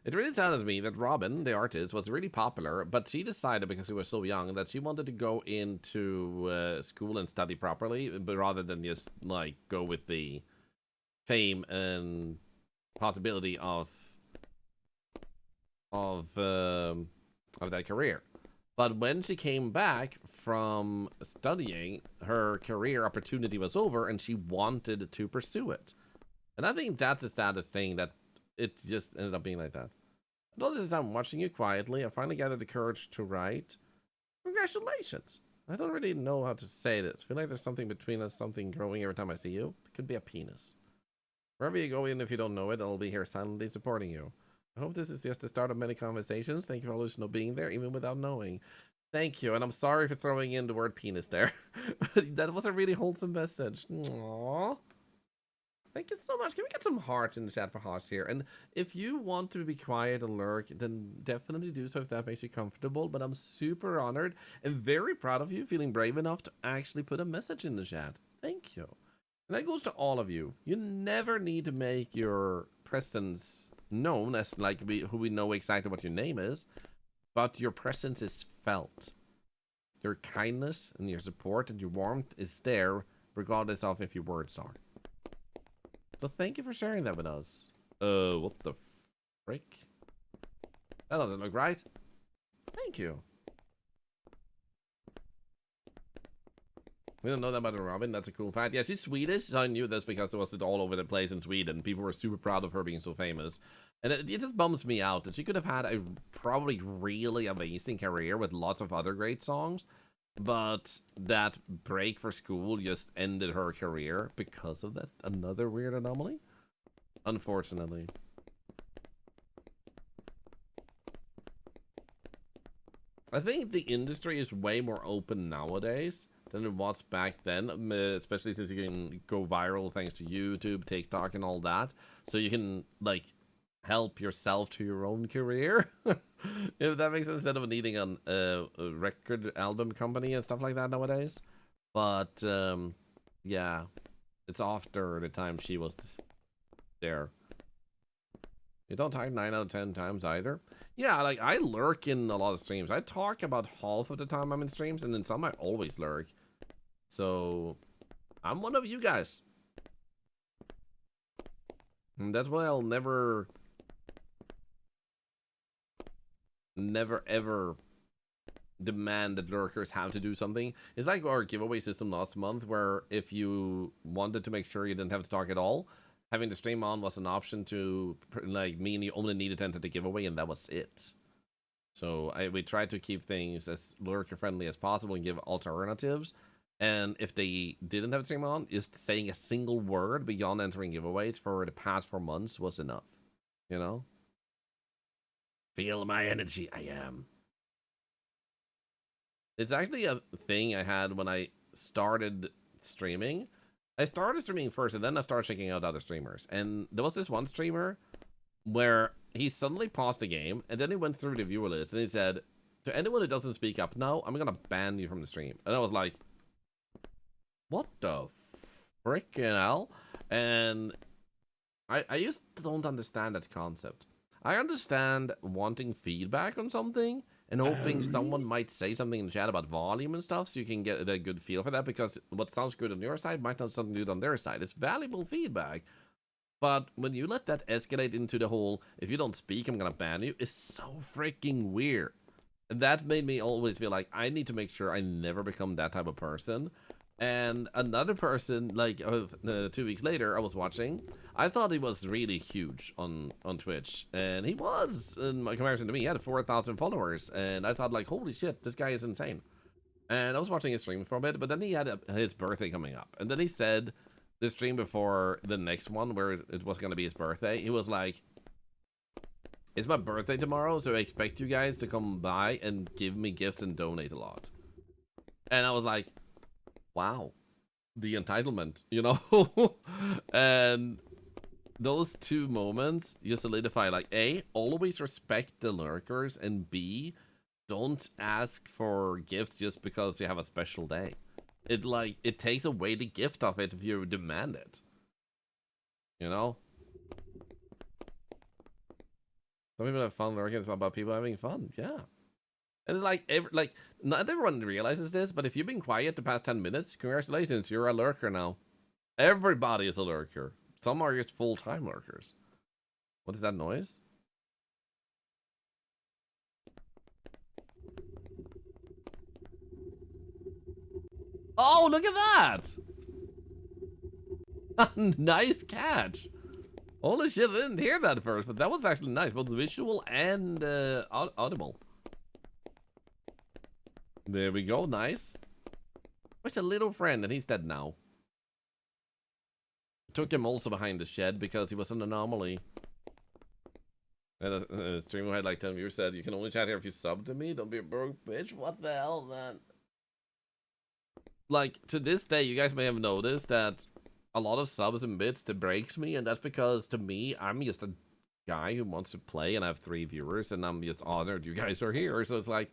[SPEAKER 1] It really saddens me that Robin, the artist, was really popular, but she decided because she was so young that she wanted to go into school and study properly, but rather than just like go with the fame and possibility of that career. But when she came back from studying, her career opportunity was over, and she wanted to pursue it. And I think that's the saddest thing, that it just ended up being like that. And all this time, I'm watching you quietly. I finally gathered the courage to write. Congratulations. I don't really know how to say this. I feel like there's something between us, something growing every time I see you. It could be a penis. Wherever you go, even if you don't know it, I'll be here silently supporting you. I hope this is just the start of many conversations. Thank you for always being there, even without knowing. Thank you, and I'm sorry for throwing in the word penis there. That was a really wholesome message. Aww. Thank you so much. Can we get some heart in the chat for Hosh here? And if you want to be quiet and lurk, then definitely do so if that makes you comfortable. But I'm super honored and very proud of you feeling brave enough to actually put a message in the chat. Thank you. And that goes to all of you. You never need to make your presence known as like who we know exactly what your name is, but your presence is felt. Your kindness and your support and your warmth is there regardless of if your words are. So thank you for sharing that with us. What the frick? That doesn't look right. Thank you. We don't know that about Robin. That's a cool fact. Yeah, she's Swedish. So I knew this because it was all over the place in Sweden. People were super proud of her being so famous. And it just bums me out that she could have had a probably really amazing career with lots of other great songs. But that break for school just ended her career because of that. Another weird anomaly? Unfortunately. I think the industry is way more open nowadays than it was back then, especially since you can go viral thanks to YouTube, TikTok, and all that. So you can, like, help yourself to your own career, if that makes sense, instead of needing a record album company and stuff like that nowadays. But, yeah, it's after the time she was there. You don't talk 9 out of 10 times either. Yeah, like, I lurk in a lot of streams. I talk about half of the time I'm in streams, and then some I always lurk. So, I'm one of you guys. And that's why I'll never ever demand that lurkers have to do something. It's like our giveaway system last month, where if you wanted to make sure you didn't have to talk at all, having the stream on was an option to, like, mean you only needed to enter the giveaway, and that was it. So we tried to keep things as lurker friendly as possible and give alternatives. And if they didn't have the stream on, just saying a single word beyond entering giveaways for the past 4 months was enough. You know? Feel my energy, I am. It's actually a thing I had when I started streaming. I started streaming first, and then I started checking out other streamers. And there was this one streamer where he suddenly paused the game, and then he went through the viewer list, and he said, to anyone who doesn't speak up now, I'm gonna ban you from the stream. And I was like, what the frickin' hell? And I just don't understand that concept. I understand wanting feedback on something, and hoping someone might say something in chat about volume and stuff, so you can get a good feel for that, because what sounds good on your side might not sound good on their side. It's valuable feedback. But when you let that escalate into the whole, if you don't speak, I'm gonna ban you, it's so freaking weird. And that made me always feel like I need to make sure I never become that type of person. And another person, like 2 weeks later, I was watching. I thought he was really huge on Twitch, and he was, in my comparison to me. He had 4,000 followers, and I thought, like, holy shit, this guy is insane. And I was watching his stream for a bit, but then he had his birthday coming up, and then he said the stream before the next one, where it was gonna be his birthday, he was like, it's my birthday tomorrow, so I expect you guys to come by and give me gifts and donate a lot. And I was like, wow, the entitlement, you know? And those two moments, you solidify, like, A, always respect the lurkers, and B, don't ask for gifts just because you have a special day. It takes away the gift of it if you demand it. You know? Some people have fun lurking, it's about people having fun, yeah. And it's like, not everyone realizes this, but if you've been quiet the past 10 minutes, congratulations, you're a lurker now. Everybody is a lurker. Some are just full-time lurkers. What is that noise? Oh, look at that! Nice catch. Holy shit, I didn't hear that at first, but that was actually nice, both visual and audible. There we go, nice. Where's a little friend? And he's dead now. Took him also behind the shed because he was an anomaly. And a streamer had like 10 viewers said, "You can only chat here if you sub to me. Don't be a broke bitch." What the hell, man? Like, to this day, you guys may have noticed that a lot of subs and bits that breaks me, and that's because to me, I'm just a guy who wants to play, and I have 3 viewers, and I'm just honored you guys are here. So it's like,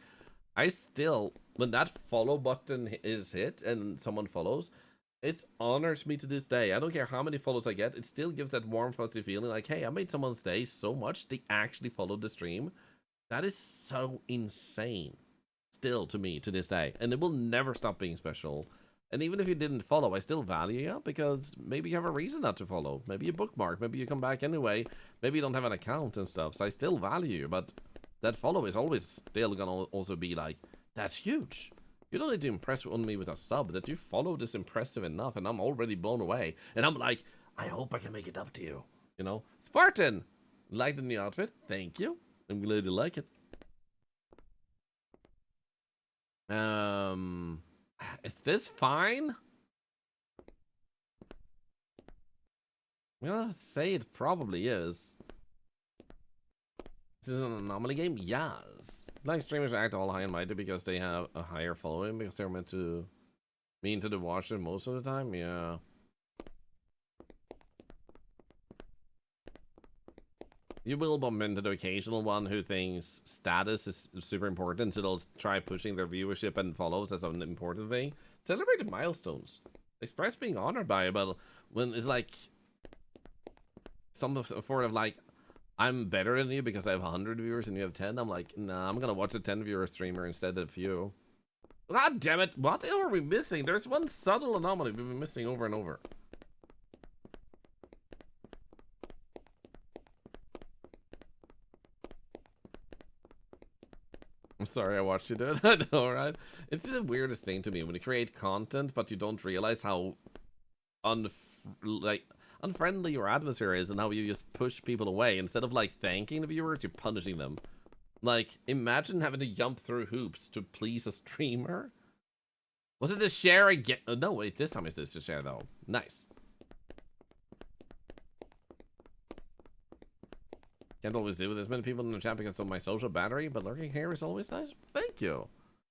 [SPEAKER 1] I still, when that follow button is hit and someone follows, it honors me to this day. I don't care how many follows I get, it still gives that warm, fuzzy feeling like, hey, I made someone's day so much they actually followed the stream. That is so insane. Still, to me, to this day. And it will never stop being special. And even if you didn't follow, I still value you because maybe you have a reason not to follow. Maybe you bookmark, maybe you come back anyway. Maybe you don't have an account and stuff. So I still value you, but that follow is always still gonna also be like, that's huge. You don't need to impress on me with a sub. That you follow this impressive enough, and I'm already blown away. And I'm like, I hope I can make it up to you. You know? Spartan! Like the new outfit? Thank you. I'm glad you like it. Is this fine? Well, I'd say it probably is. This is an anomaly game? Yes. Like streamers act all high and mighty because they have a higher following because they're meant to mean to the watcher most of the time? Yeah. You will bump into the occasional one who thinks status is super important, so they'll try pushing their viewership and follows as an important thing. Celebrate the milestones. Express being honored by it, but when it's like some sort of like, I'm better than you because I have 100 viewers and you have 10, I'm like, nah, I'm gonna watch a 10 viewer streamer instead of you. God damn it, what are we missing? There's one subtle anomaly we've been missing over and over. I'm sorry I watched you do it. I know, right? It's the weirdest thing to me when you create content, but you don't realize how unfriendly your atmosphere is and how you just push people away. Instead of like thanking the viewers, you're punishing them. Like, imagine having to jump through hoops to please a streamer. Was it the share again? No, wait, this time it's this to share though. Nice. Can't always deal with as many people in the chat because of my social battery, but lurking here is always nice. Thank you.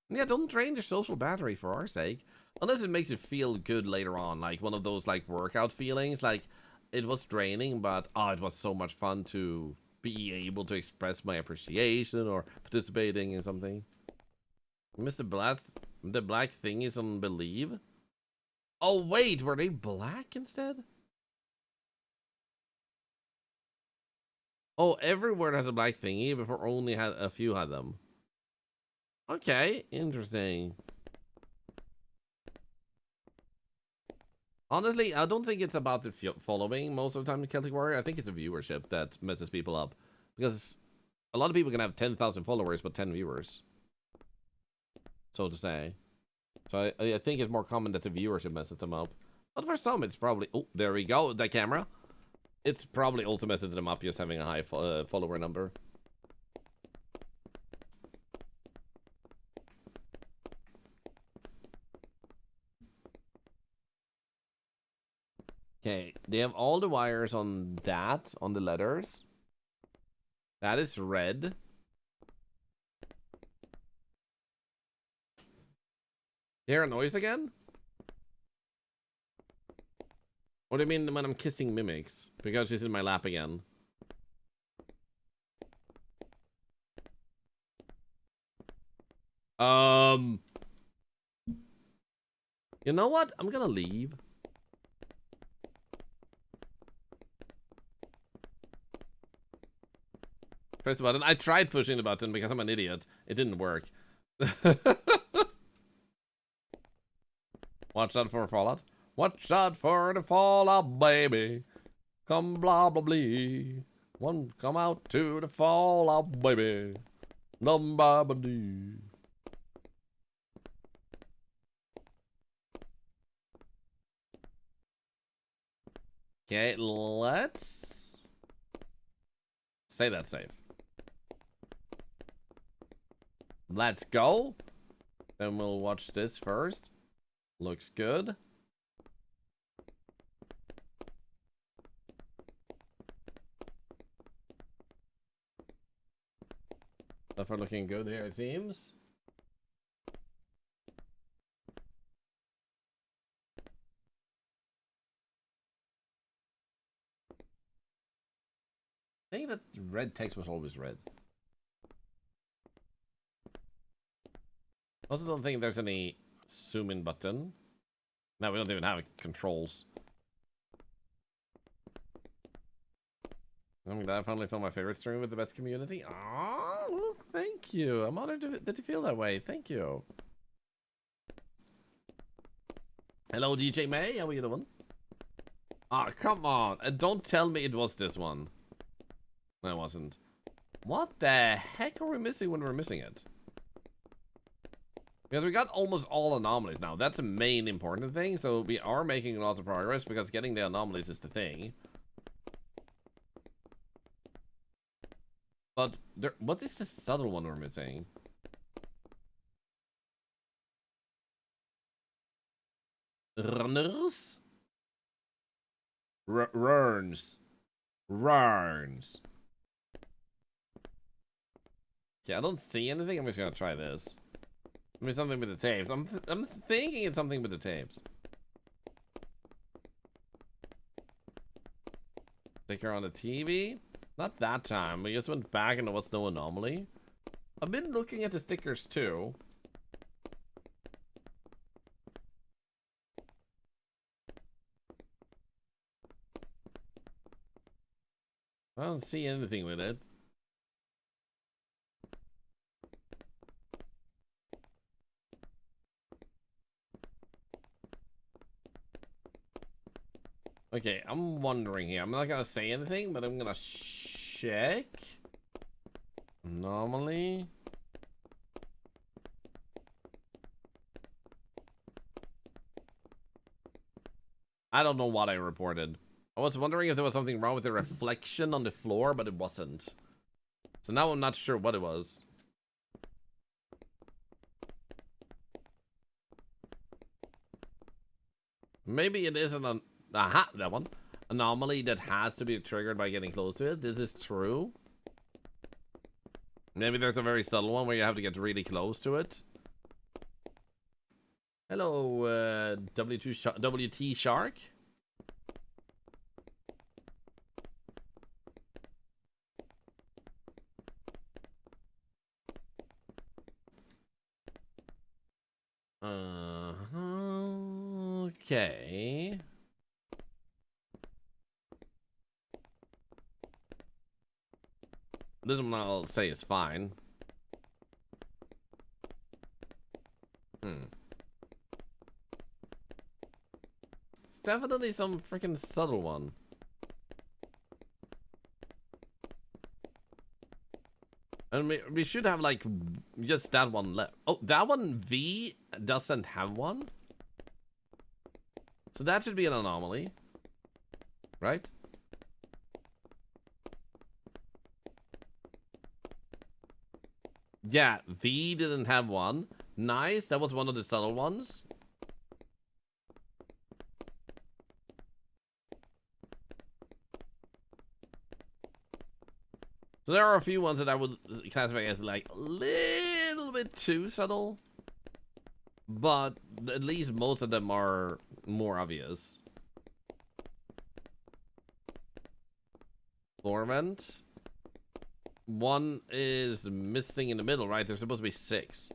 [SPEAKER 1] And yeah, don't drain your social battery for our sake. Unless it makes you feel good later on, like one of those like workout feelings, like it was draining, but oh, it was so much fun to be able to express my appreciation or participating in something. Mr. Blast, the black thing is on Believe. Oh wait, were they black instead? Oh, every word has a black thingy, before only had a few had them. Okay, interesting. Honestly, I don't think it's about the following most of the time in Celtic Warrior. I think it's a viewership that messes people up. Because a lot of people can have 10,000 followers, but 10 viewers. So to say. So I think it's more common that the viewership messes them up. But for some, it's probably... Oh, there we go, that camera. It's probably also messes them up just having a high follower number. Okay, they have all the wires on that, on the letters. That is red. You hear a noise again? What do you mean when I'm kissing mimics? Because she's in my lap again. You know what? I'm gonna leave. Press the button. I tried pushing the button because I'm an idiot. It didn't work. Watch out for Fallout. Watch out for the Fallout, baby. Come blah blah blee. One come out to the Fallout, baby. Num ba ba dee. Okay, let's say that safe. Let's go. Then we'll watch this first. Looks good. Stuff are looking good here, it seems. I think that red text was always red. Also don't think there's any zoom in button. No, we don't even have controls. I'm glad I finally found my favorite stream with the best community. Aww, well, thank you. I'm honored that you feel that way. Thank you. Hello, DJ May. How are you doing? Ah, come on. Don't tell me it was this one. No, it wasn't. What the heck are we missing when we're missing it? Because we got almost all anomalies now. That's the main important thing. So we are making lots of progress because getting the anomalies is the thing. But there, what is the subtle one we're missing? Runners? Rurns. Rurns. Okay, I don't see anything. I'm just gonna try this. Maybe something with the tapes. I'm thinking it's something with the tapes. Sticker on the TV? Not that time. We just went back and there was no anomaly. I've been looking at the stickers too. I don't see anything with it. Okay, I'm wondering here. I'm not gonna say anything, but I'm gonna check. Anomaly. I don't know what I reported. I was wondering if there was something wrong with the reflection on the floor, but it wasn't. So now I'm not sure what it was. Maybe it is an aha, that one. Anomaly that has to be triggered by getting close to it. This is true. Maybe there's a very subtle one where you have to get really close to it. Hello, WT Shark. Okay. This one I'll say is fine. It's definitely some freaking subtle one. And we should have like just that one left. Oh, that one V doesn't have one. So that should be an anomaly. Right? Yeah, V didn't have one. Nice, that was one of the subtle ones. So there are a few ones that I would classify as like a little bit too subtle. But at least most of them are more obvious. Floor vent. One is missing in the middle, right? There's supposed to be 6.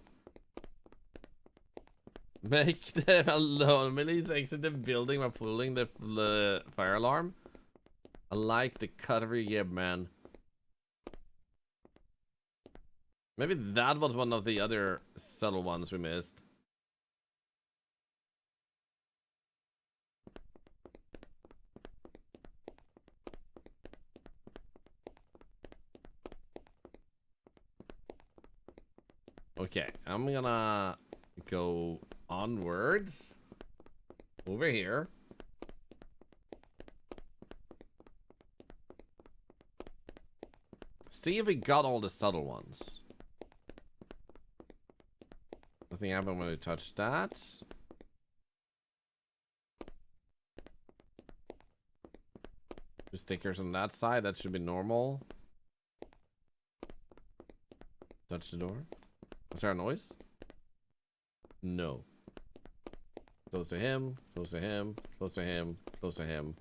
[SPEAKER 1] Make the anomalies exit the building by pulling the fire alarm. I like the cut every year, man. Maybe that was one of the other subtle ones we missed. Okay, I'm gonna go onwards over here. See if we got all the subtle ones. Nothing happened when we touched that. stickers on that side. That should be normal. Touch the door. Was there a noise? No. Close to him. Close to him. Close to him. Close to him.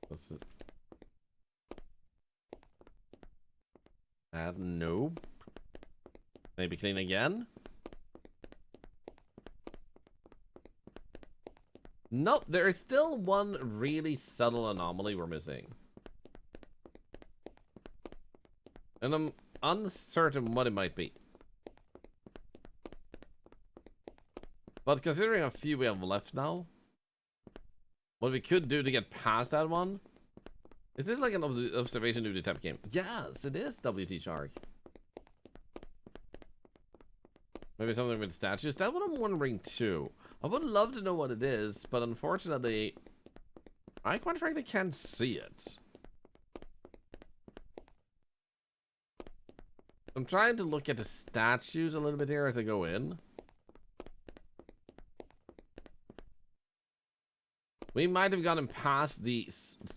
[SPEAKER 1] Close to... Nope. Maybe clean again? Nope, there is still one really subtle anomaly we're missing. And I'm uncertain what it might be. But considering how few we have left now, what we could do to get past that one... Is this like an observation duty type game? Yes, it is, WT Shark. Maybe something with statues? That's what I'm wondering too. I would love to know what it is, but unfortunately, I quite frankly can't see it. I'm trying to look at the statues a little bit here as I go in. We might have gotten past the...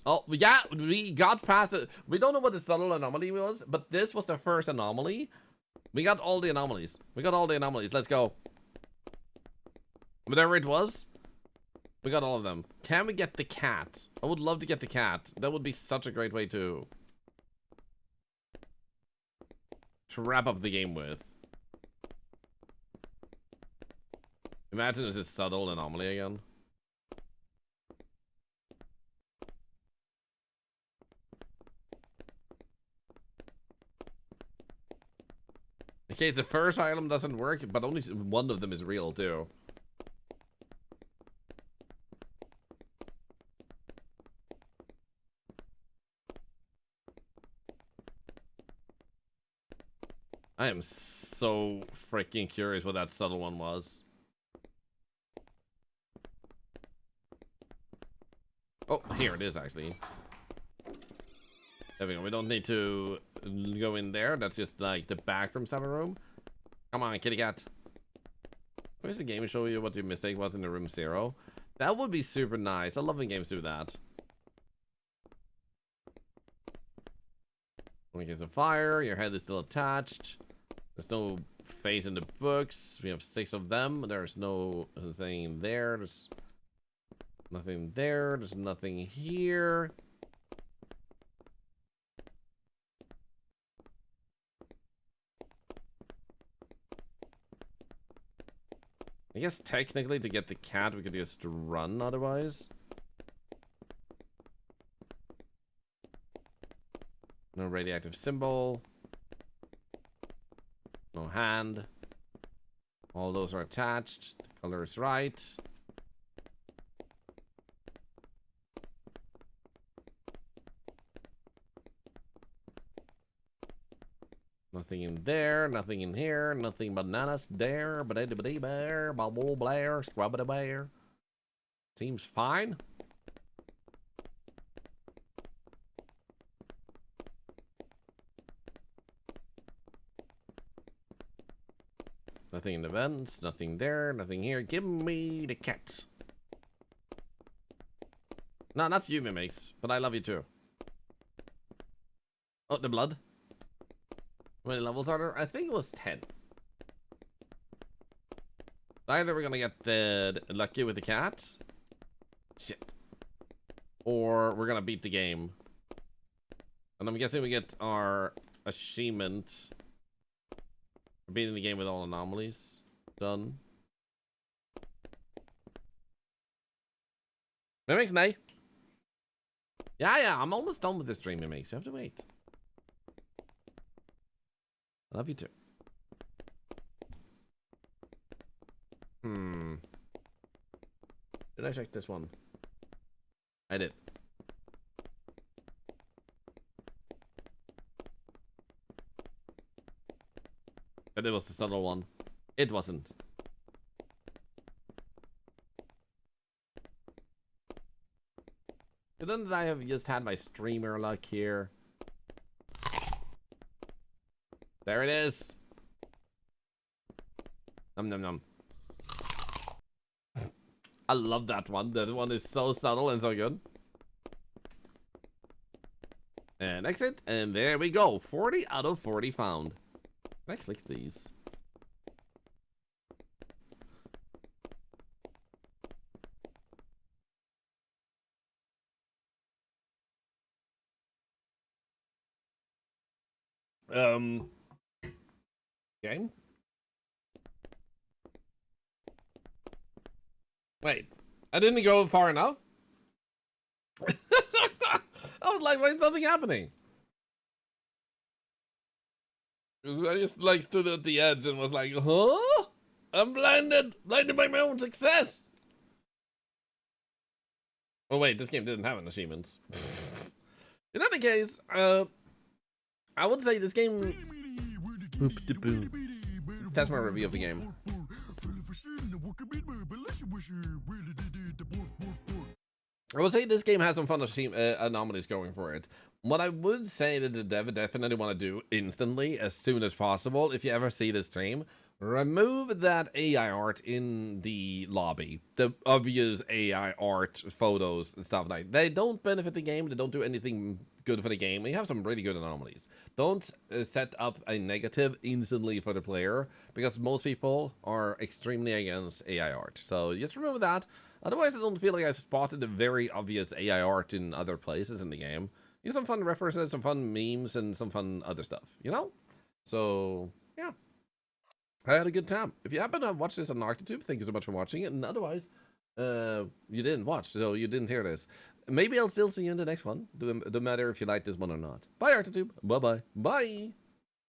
[SPEAKER 1] Oh, yeah, we got past it. We don't know what the subtle anomaly was, but this was the first anomaly. We got all the anomalies. We got all the anomalies. Let's go. Whatever it was, we got all of them. Can we get the cat? I would love to get the cat. That would be such a great way to wrap up the game with. Imagine this is subtle anomaly again. Okay, the first item doesn't work, but only one of them is real too. I am so freaking curious what that subtle one was. Oh, here it is actually. There we go. We don't need to go in there. That's just like the backroom type of room. Come on, kitty cat. Where's the game show you what your mistake was in the room 0? That would be super nice. I love when games do that. When it gets a fire, your head is still attached. There's no face in the books. We have 6 of them. There's no thing there. There's nothing there. There's nothing here. I guess technically to get the cat we could just run otherwise. No radioactive symbol. No hand. All those are attached. The color is right. Nothing in there, nothing in here, nothing bananas there, ba-da-da-ba-dee bear, bubble blair, scrub bear. Seems fine. Nothing in the vents, nothing there, nothing here. Give me the cat. No, that's you, Mimics, but I love you too. Oh, the blood. How many levels are there? I think it was 10. Either we're gonna get lucky with the cat. Shit. Or we're gonna beat the game. And I'm guessing we get our achievement for beating the game with all anomalies. Done. Mimics, nay. Yeah, I'm almost done with this stream, Mimics. You have to wait. I love you too. Did I check this one? I did. But it was the subtle one. It wasn't. Couldn't I have just had my streamer luck here? There it is. Nom nom nom. I love that one. That one is so subtle and so good. And exit, and there we go. 40 out of 40 found. Can I click these? Game? Wait, I didn't go far enough? I was like, why is nothing happening? I just like stood at the edge and was like, huh? I'm blinded by my own success. Oh wait, this game didn't have an achievement. In any case, I would say this game. That's my review of the game. I would say this game has some fun anomalies going for it. What I would say that the dev definitely want to do instantly, as soon as possible, if you ever see this stream, remove that AI art in the lobby. The obvious AI art photos and stuff like that. They don't benefit the game, they don't do anything good for the game. We have some really good anomalies. Don't set up a negative instantly for the player, because most people are extremely against AI art. So just remove that. Otherwise, I don't feel like I spotted the very obvious AI art in other places in the game. Use some fun references, some fun memes, and some fun other stuff, you know? So, yeah. I had a good time. If you happen to watch this on Arctitube, thank you so much for watching it. And otherwise, you didn't watch, so you didn't hear this. Maybe I'll still see you in the next one. Don't matter if you like this one or not. Bye, Arctitube. Bye-bye. Bye.